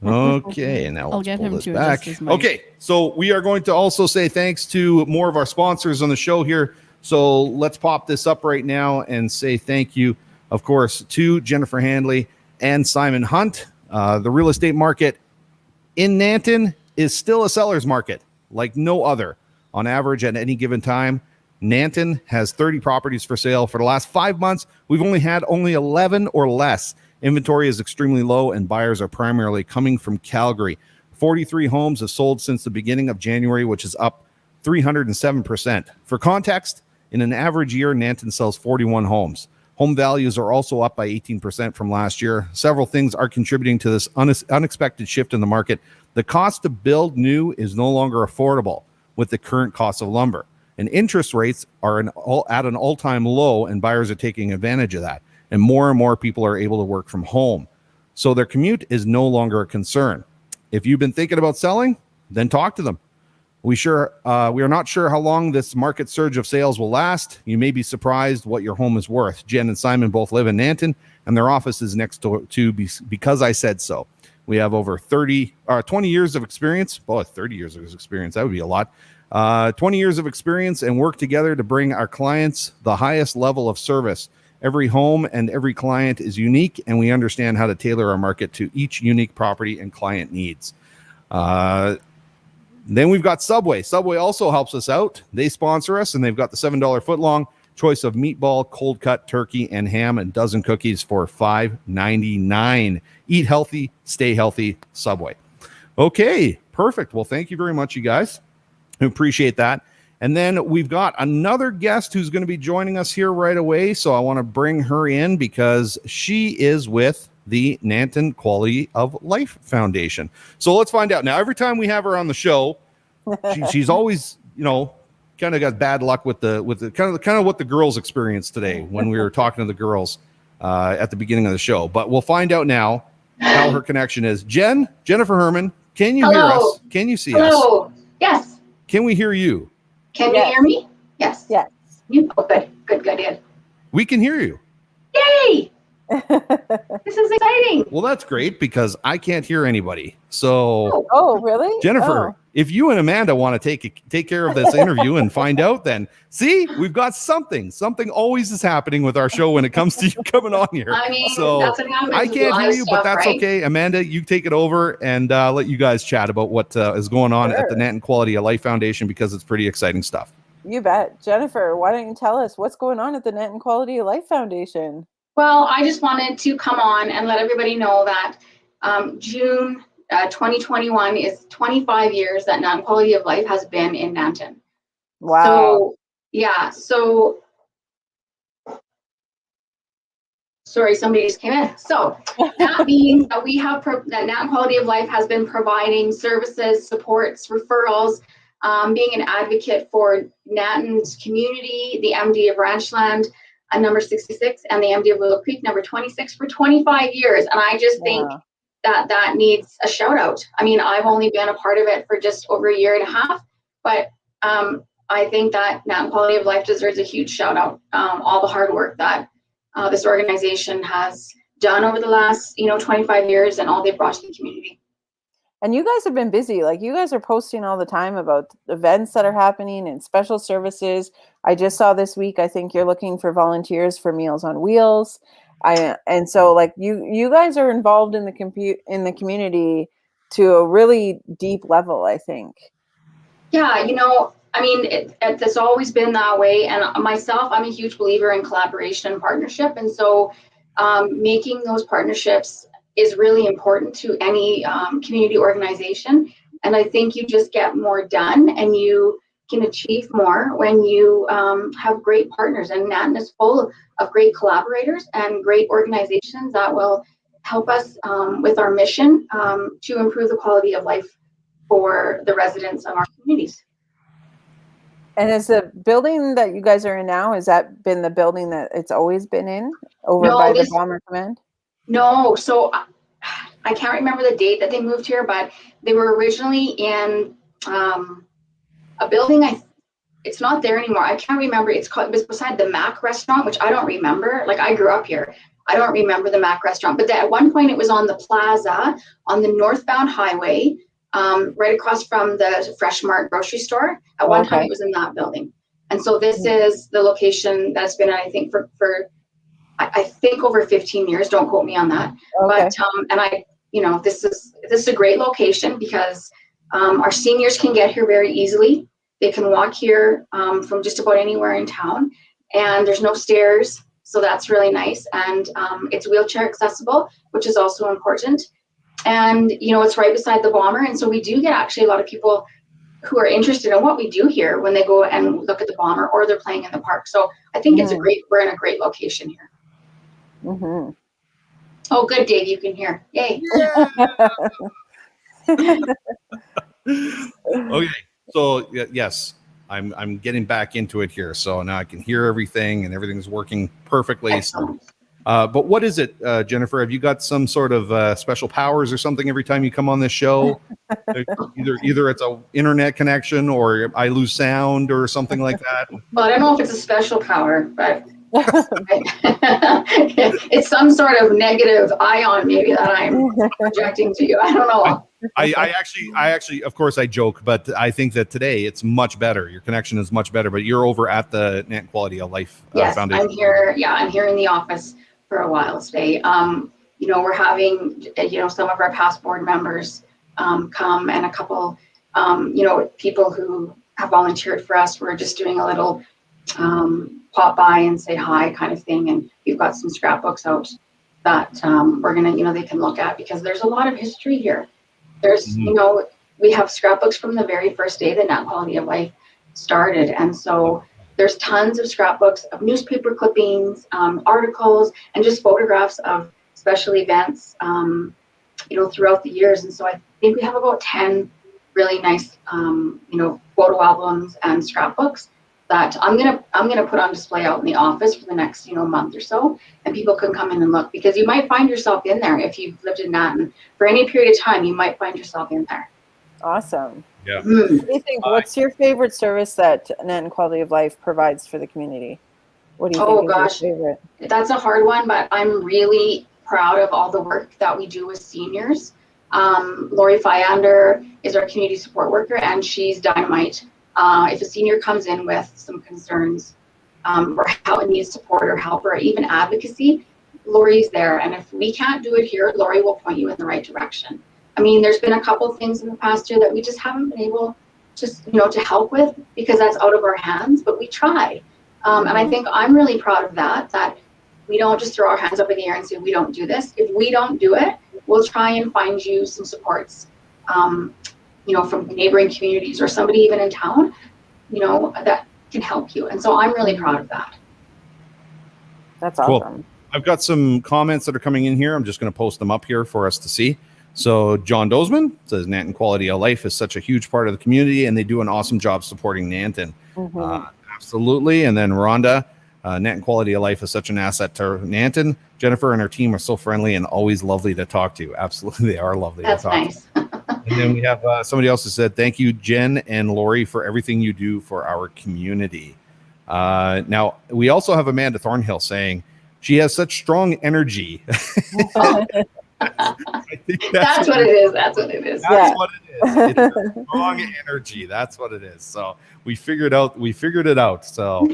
Okay, now I'll let's get pull him this to back. adjust his mic. Okay, so we are going to also say thanks to more of our sponsors on the show here. So let's pop this up right now and say thank you, of course, to Jennifer Handley and Simon Hunt. The real estate market in Nanton is still a seller's market like no other. On average, at any given time, Nanton has 30 properties for sale. For the last 5 months, we've only had 11 or less. Inventory is extremely low, and buyers are primarily coming from Calgary. 43 homes have sold since the beginning of January, which is up 307%. For context, in an average year, Nanton sells 41 homes. Home values are also up by 18% from last year. Several things are contributing to this unexpected shift in the market. The cost to build new is no longer affordable with the current cost of lumber. And interest rates are at an all-time low, and buyers are taking advantage of that. And more people are able to work from home. So their commute is no longer a concern. If you've been thinking about selling, then talk to them. We are not sure how long this market surge of sales will last. You may be surprised what your home is worth. Jen and Simon both live in Nanton, and their office is next to Because I Said So. We have over 20 years of experience. Well, 30 years of experience, that would be a lot. 20 years of experience, and work together to bring our clients the highest level of service. Every home and every client is unique, and we understand how to tailor our market to each unique property and client needs. Then we've got Subway. Subway also helps us out. They sponsor us, and they've got the $7 footlong choice of meatball, cold cut turkey, and ham, and dozen cookies for $5.99. Eat healthy, stay healthy, Subway. Okay, perfect. Well, thank you very much, you guys. I appreciate that. And then we've got another guest who's going to be joining us here right away. So I want to bring her in because she is with the Nanton Quality of Life Foundation. So let's find out. Now, every time we have her on the show, she's always, kind of got bad luck with the kind of what the girls experienced today when we were talking to the girls at the beginning of the show. But we'll find out now how her connection is. Jennifer Herman, can you hear us? Can you see us? Hello. Yes. Can we hear you? Can you hear me? Yes. Yes. Good. We can hear you. Yay! This is exciting. Well, that's great because I can't hear anybody. So, oh really? Jennifer, if you and Amanda want to take care of this interview and find out, then see, we've got something. Something always is happening with our show when it comes to you coming on here. I mean, so that's what happens. I can't hear you, but that's right? okay. Amanda, you take it over and let you guys chat about what is going on at the Nanton Quality of Life Foundation because it's pretty exciting stuff. You bet. Jennifer, why don't you tell us what's going on at the Nanton Quality of Life Foundation? Well, I just wanted to come on and let everybody know that June 2021 is 25 years that Nanton Quality of Life has been in Nanton. Wow. So, yeah. So, sorry, somebody just came in. So that means that we have that Nanton Quality of Life has been providing services, supports, referrals, being an advocate for Nanton's community, the MD of Ranchland, number 66, and the MD of Willow Creek, number 26, for 25 years. And I just think that needs a shout out. I mean, I've only been a part of it for just over a year and a half, but I think that Nanton Quality of Life deserves a huge shout out. All the hard work that this organization has done over the last 25 years and all they've brought to the community. And you guys have been busy. Like, you guys are posting all the time about events that are happening and special services. I just saw this week, I think you're looking for volunteers for Meals on Wheels. And so like you guys are involved in the community to a really deep level, I think. Yeah, I mean, it's always been that way. And myself, I'm a huge believer in collaboration and partnership. And so making those partnerships is really important to any community organization. And I think you just get more done and you can achieve more when you have great partners. And Nanton is full of great collaborators and great organizations that will help us with our mission to improve the quality of life for the residents of our communities. And is the building that you guys are in now, has that been the building that it's always been in by the Bomber Command? No, so I can't remember the date that they moved here, but they were originally in a building. it's not there anymore. I can't remember. It was beside the Mac restaurant, which I don't remember. Like, I grew up here. I don't remember the Mac restaurant, but at one point it was on the plaza on the northbound highway, right across from the Fresh Mart grocery store. At one time it was in that building. And so this is the location that's been, I think, for I think over 15 years. Don't quote me on that. But and I, this is a great location because our seniors can get here very easily. They can walk here from just about anywhere in town, and there's no stairs, so that's really nice. And it's wheelchair accessible, which is also important. And it's right beside the Bomber, and so we do get actually a lot of people who are interested in what we do here when they go and look at the Bomber or they're playing in the park. So I think we're in a great location here. Mm-hmm. Oh, good, Dave, you can hear. Yay. Okay, so yes, I'm getting back into it here. So now I can hear everything and everything's working perfectly. So, but what is it, Jennifer? Have you got some sort of special powers or something every time you come on this show? either it's a internet connection or I lose sound or something like that. Well, I don't know if it's a special power, but it's some sort of negative ion maybe that I'm projecting to you. I don't know. I actually, of course I joke, but I think that today it's much better. Your connection is much better, but you're over at the Nanton Quality of Life Foundation. I'm here. Yeah, I'm here in the office for a while today. We're having, some of our past board members come, and a couple, people who have volunteered for us. We're just doing a little pop by and say hi kind of thing. And we've got some scrapbooks out that we're gonna, they can look at, because there's a lot of history here. There's, we have scrapbooks from the very first day that Nanton Quality of Life started. And so there's tons of scrapbooks of newspaper clippings, articles, and just photographs of special events, throughout the years. And so I think we have about 10 really nice, photo albums and scrapbooks that I'm gonna put on display out in the office for the next, month or so, and people can come in and look, because you might find yourself in there. If you've lived in Nanton for any period of time, you might find yourself in there. Awesome. Yeah. What do you think? What's your favorite service that Nanton Quality of Life provides for the community? What do you think is your favorite? That's a hard one, but I'm really proud of all the work that we do with seniors. Lori Fyander is our community support worker, and she's dynamite. If a senior comes in with some concerns or how it needs support or help or even advocacy, Lori's there. And if we can't do it here, Lori will point you in the right direction. I mean, there's been a couple things in the past year that we just haven't been able to help with, because that's out of our hands, but we try. And I think I'm really proud of that we don't just throw our hands up in the air and say, we don't do this. If we don't do it, we'll try and find you some supports, from neighboring communities or somebody even in town, that can help you. And so I'm really proud of that. That's awesome. Cool. I've got some comments that are coming in here. I'm just going to post them up here for us to see. So John Dozman says Nanton Quality of Life is such a huge part of the community, and they do an awesome job supporting Nanton. Absolutely. And then Rhonda, Nanton Quality of Life is such an asset to Nanton. Jennifer and her team are so friendly and always lovely to talk to. Absolutely, they are lovely to talk nice. to. And then we have somebody else who said, thank you, Jen and Lori, for everything you do for our community. Now, we also have Amanda Thornhill saying she has such strong energy. I think that's what it is. That's what it is. That's what it is. It's strong energy. That's what it is. So we figured it out. So,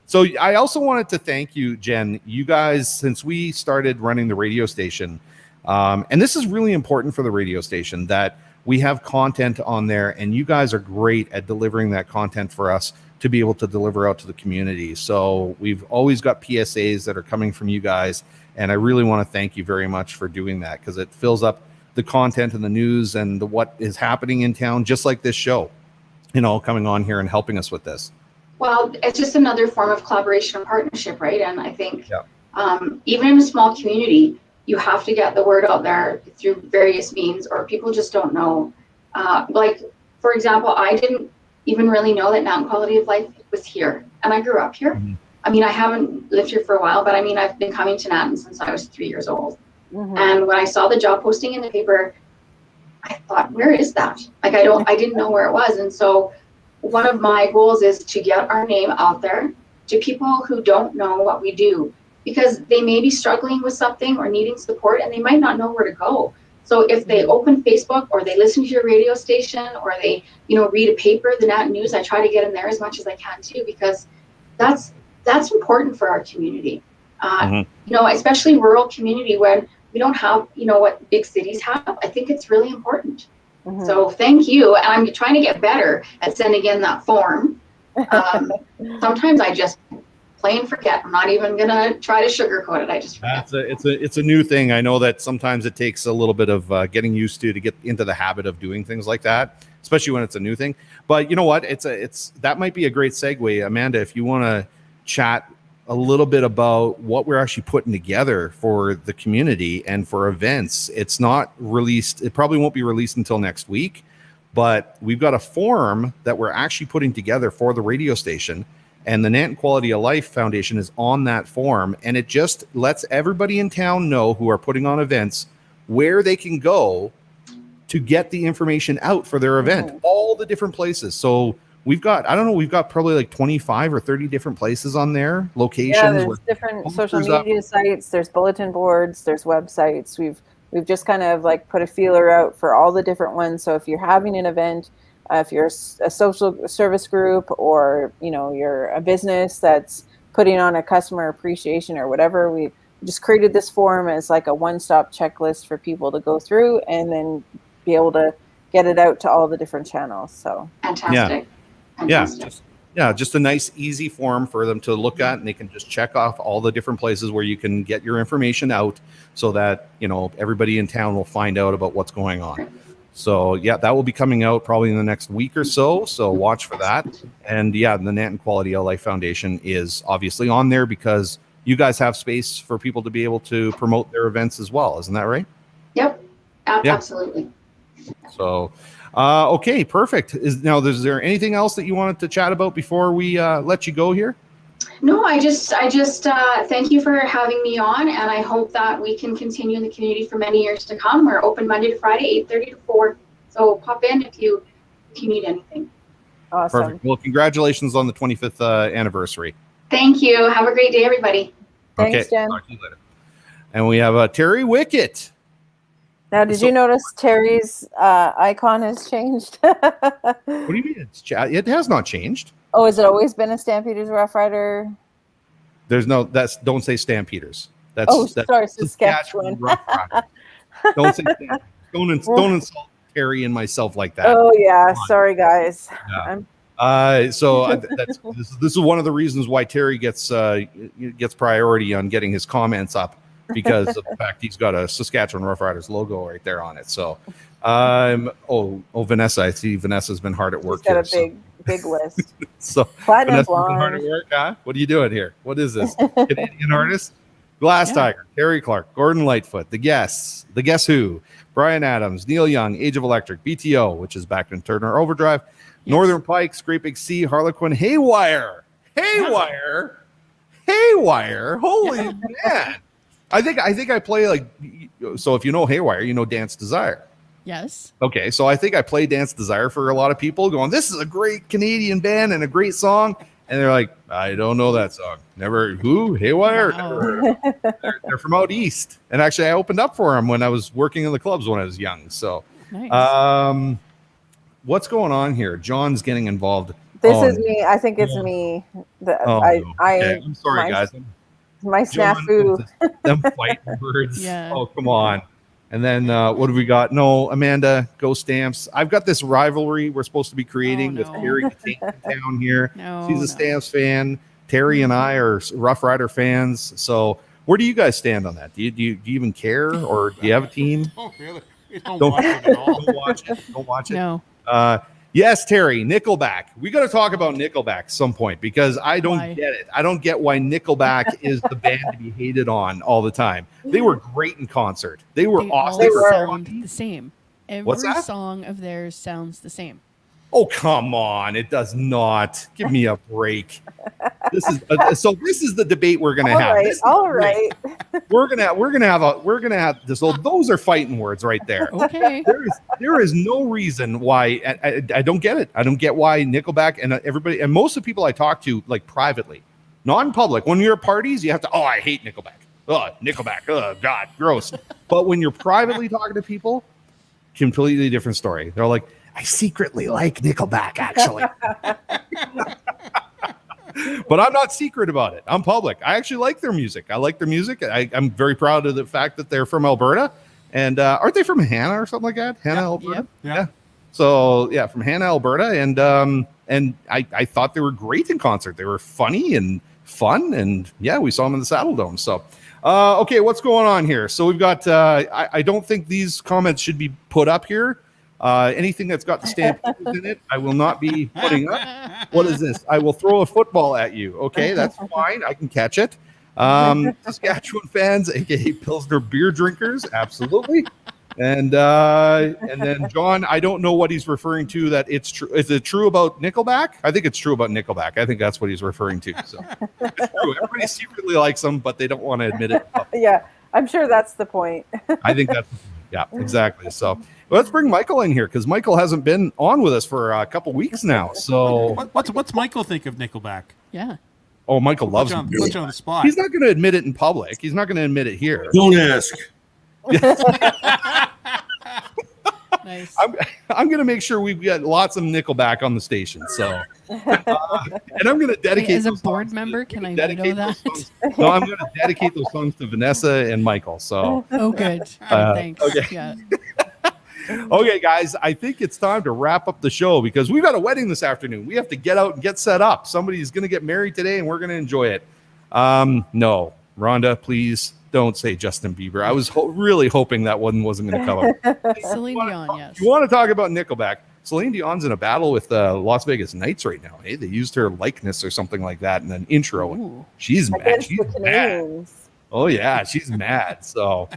so I also wanted to thank you, Jen. You guys, since we started running the radio station, and this is really important for the radio station, that we have content on there, and you guys are great at delivering that content for us to be able to deliver out to the community. So we've always got PSAs that are coming from you guys, and I really want to thank you very much for doing that, because it fills up the content and the news and what is happening in town, just like this show, coming on here and helping us with this. Well, it's just another form of collaboration and partnership, right? And I think even in a small community, you have to get the word out there through various means, or people just don't know. Like, for example, I didn't even really know that Nanton Quality of Life was here, and I grew up here. I mean, I haven't lived here for a while, but I mean, I've been coming to Nanton since I was 3 years old. And when I saw the job posting in the paper, I thought, where is that? Like, I didn't know where it was. And so one of my goals is to get our name out there to people who don't know what we do, because they may be struggling with something or needing support and they might not know where to go. So if they open Facebook or they listen to your radio station or they, read a paper, the Nat News, I try to get in there as much as I can too, because that's important for our community. Especially rural community when we don't have, what big cities have. I think it's really important. So thank you. And I'm trying to get better at sending in that form. Sometimes I just plain forget. I'm not even gonna try to sugarcoat it. I just forget. It's a new thing. I know that sometimes it takes a little bit of getting used to get into the habit of doing things like that, especially when it's a new thing. But you know what? That might be a great segue, Amanda, if you want to chat a little bit about what we're actually putting together for the community and for events. It's not released. It probably won't be released until next week, but we've got a forum that we're actually putting together for the radio station. And the Nanton Quality of Life Foundation is on that form, and it just lets everybody in town know who are putting on events where they can go to get the information out for their event, all the different places. So we've got probably like 25 or 30 different places on there, locations. Yeah, there's different social media sites, there's bulletin boards, there's websites. We've just kind of like put a feeler out for all the different ones. So if you're having an event, if you're a social service group, or you're a business that's putting on a customer appreciation or whatever, we just created this form as like a one-stop checklist for people to go through and then be able to get it out to all the different channels. So fantastic. Just a nice easy form for them to look at, and they can just check off all the different places where you can get your information out, so that everybody in town will find out about what's going on. So that will be coming out probably in the next week or so. So watch for that. And the Nanton Quality of Life Foundation is obviously on there because you guys have space for people to be able to promote their events as well. Isn't that right? Yep. Absolutely. So, okay, perfect. Is there anything else that you wanted to chat about before we let you go here? No, I just thank you for having me on, and I hope that we can continue in the community for many years to come. We're open Monday to Friday, 8:30 to 4. So pop in if you need anything. Awesome. Perfect. Well, congratulations on the 25th anniversary. Thank you. Have a great day, everybody. Thanks, Jen. Talk to you later. And we have Terry Wickett. Now, did you notice Terry's icon has changed? What do you mean? It has not changed. Oh, has it always been a Stampeders Rough Rider? There's no, don't say Stampeders. That's sorry, Saskatchewan. Rough Rider. Don't say Stampeders. Don't insult Terry and myself like that. Oh yeah, sorry guys. Yeah. So this is one of the reasons why Terry gets priority on getting his comments up, because of the fact he's got a Saskatchewan Rough Riders logo right there on it. So, Vanessa, I see Vanessa's been hard at work. He's got a big list. So Vanessa's been hard at work, huh? What are you doing here? What is this? Canadian artist? Glass Tiger, Terry Clark, Gordon Lightfoot, The Guess Who, Brian Adams, Neil Young, Age of Electric, BTO, which is back in Turner Overdrive, Northern Pikes, Great Big Sea, Harlequin, Haywire. Holy man. I think I play like, so if you know Haywire, you know Dance Desire. Yes. Okay, so I think I play Dance Desire for a lot of people, going, this is a great Canadian band and a great song. And they're like, I don't know that song. Never, who? Haywire? Wow. They're from out east. And actually, I opened up for them when I was working in the clubs when I was young. So, nice. What's going on here? John's getting involved. This is me. I think it's me. I'm sorry, guys. My snafu. Them fighting words. Yeah. Oh, come on. And then what have we got? No, Amanda, go Stamps. I've got this rivalry we're supposed to be creating with Terry down here. She's a Stamps fan. Terry and I are Rough Rider fans. So where do you guys stand on that? Do you even care, or do you have a team? Don't watch it at all. Don't watch it. No. Yes, Terry, Nickelback. We got to talk about Nickelback at some point, because I don't get it. I don't get why Nickelback is the band to be hated on all the time. They were great in concert. They were awesome. They sound the same. What's Every that? song of theirs sounds the same. Oh, come on. It does not. Give me a break. This is this is the debate we're going to have. All right. We're going to have this. So those are fighting words right there. Okay. There is no reason why I don't get it. I don't get why Nickelback and everybody and most of the people I talk to, like privately, not in public. When you're at parties, you have to, I hate Nickelback. Oh, Nickelback. Oh, God, gross. But when you're privately talking to people, completely different story. They're like, I secretly like Nickelback, actually. But I'm not secret about it. I'm public. I actually like their music. I'm very proud of the fact that they're from Alberta. And aren't they from Hannah or something like that? Hannah, Alberta? Yep. Yeah. So, yeah, from Hannah, Alberta. And I thought they were great in concert. They were funny and fun. And, yeah, we saw them in the Saddle Dome. So, okay, what's going on here? So we've got, I don't think these comments should be put up here. Anything that's got the stamp in it, I will not be putting up. What is this? I will throw a football at you. Okay, that's fine. I can catch it. Saskatchewan fans, aka Pilsner beer drinkers, absolutely. And then John, I don't know what he's referring to. That it's true. Is it true about Nickelback? I think it's true about Nickelback. I think that's what he's referring to. So it's true. Everybody secretly likes them, but they don't want to admit it. Yeah, I'm sure that's the point. I think that's exactly. So let's bring Michael in here because Michael hasn't been on with us for a couple weeks now. So what's Michael think of Nickelback? Yeah. Oh, Michael loves them. Put you on the spot. He's not going to admit it in public. He's not going to admit it here. Don't ask. Nice. I'm going to make sure we've got lots of Nickelback on the station. So, and I'm going to dedicate. As a board member, can I veto that? No, I'm going to dedicate those songs to Vanessa and Michael. So, oh, good. Thanks. Okay. Yeah. Okay, guys, I think it's time to wrap up the show because we've got a wedding this afternoon. We have to get out and get set up. Somebody's going to get married today, and we're going to enjoy it. No, Rhonda, please don't say Justin Bieber. I was really hoping that one wasn't going to come up. Celine Dion, yes. You want to talk about Nickelback? Celine Dion's in a battle with Las Vegas Knights right now. Hey, they used her likeness or something like that in an intro. Ooh. She's mad. She's mad. Oh yeah, she's mad. So,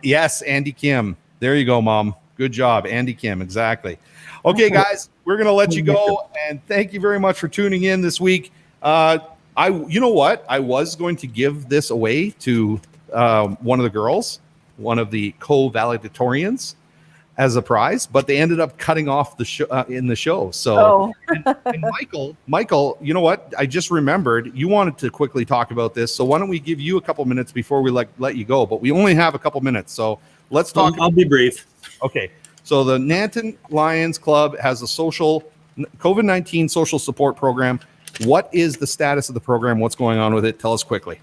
yes, Andy Kim. There you go, Mom. Good job, Andy Kim. Exactly. Okay, guys, we're gonna let you go, and thank you very much for tuning in this week. You know what? I was going to give this away to one of the girls, one of the co-valedictorians, as a prize, but they ended up cutting off the show in the show. So, and Michael, you know what? I just remembered you wanted to quickly talk about this. So why don't we give you a couple minutes before we let you go? But we only have a couple minutes, so let's talk. I'll be brief. Okay. So the Nanton Lions Club has a social COVID-19 social support program. What is the status of the program? What's going on with it? Tell us quickly.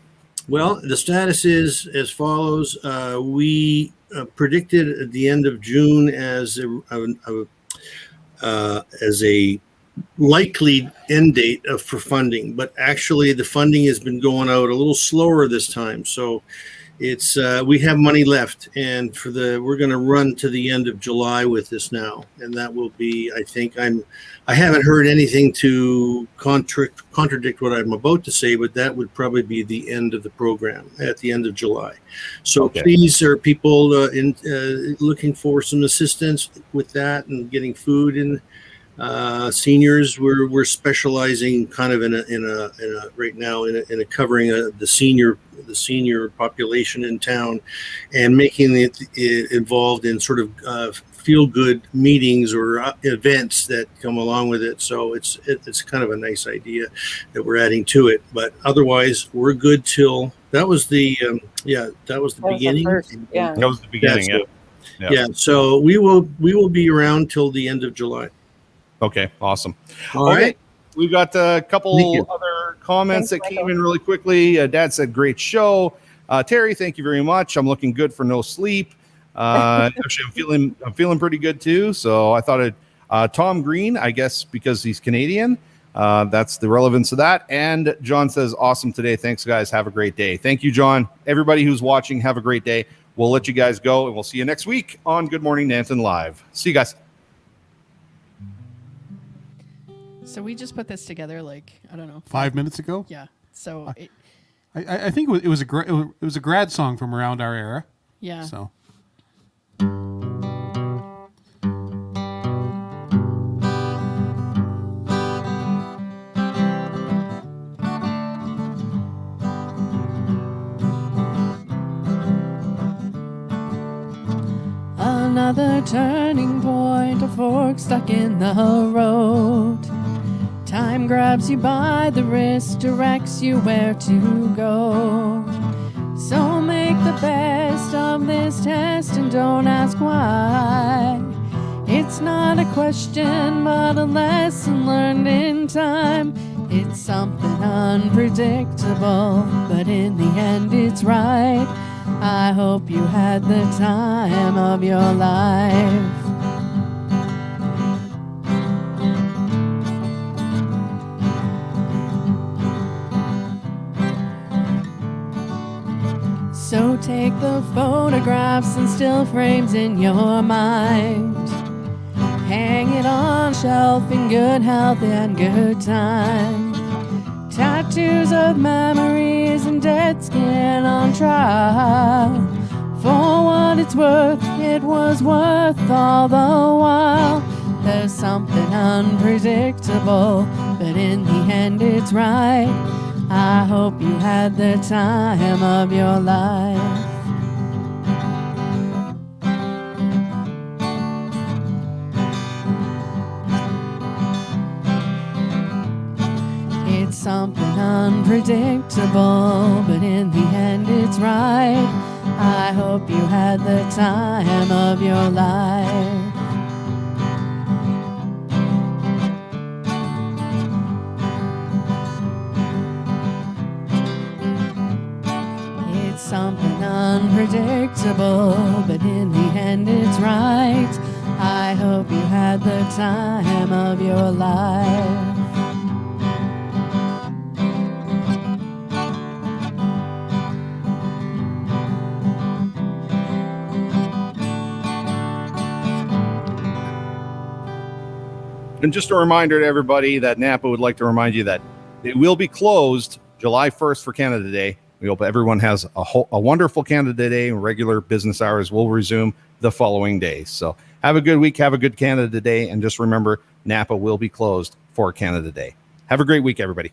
Well, the status is as follows. We predicted at the end of June as a likely end date for funding, but actually the funding has been going out a little slower this time. So it's we have money left, and we're going to run to the end of July with this now, and that will be, I haven't heard anything to contradict what I'm about to say, but that would probably be the end of the program at the end of July. So Please, are people looking for some assistance with that and getting food in? Seniors, we're specializing kind of in a right now in a covering the senior population in town, and making it involved in sort of feel good meetings or events that come along with it. So it's kind of a nice idea that we're adding to it. But otherwise, we're good till that was the beginning. Yeah, that was the beginning. Yeah. So we will be around till the end of July. Okay, awesome. All right. We've got a couple other comments that came in really quickly. Dad said, great show. Terry, thank you very much. I'm looking good for no sleep. Actually, I'm feeling pretty good too. So I thought Tom Green, I guess because he's Canadian, that's the relevance of that. And John says, awesome today. Thanks, guys. Have a great day. Thank you, John. Everybody who's watching, have a great day. We'll let you guys go, and we'll see you next week on Good Morning Nanton Live. See you guys. So we just put this together, like, I don't know, 5 minutes ago. Yeah. So I think it was a grad song from around our era. Yeah. So. another turning point, a fork stuck in the road. Time grabs you by the wrist, directs you where to go. So make the best of this test and don't ask why. It's not a question, but a lesson learned in time. It's something unpredictable, but in the end it's right. I hope you had the time of your life. So take the photographs and still frames in your mind. Hang it on a shelf in good health and good time. Tattoos of memories and dead skin on trial. For what it's worth, it was worth all the while. There's something unpredictable, but in the end it's right. I hope you had the time of your life. It's something unpredictable, but in the end it's right. I hope you had the time of your life. It's something unpredictable, but in the end it's right. I hope you had the time of your life. And just a reminder to everybody that Napa would like to remind you that it will be closed July 1st for Canada Day. We hope everyone has a wonderful Canada Day, and regular business hours will resume the following day. So have a good week. Have a good Canada Day. And just remember, Napa will be closed for Canada Day. Have a great week, everybody.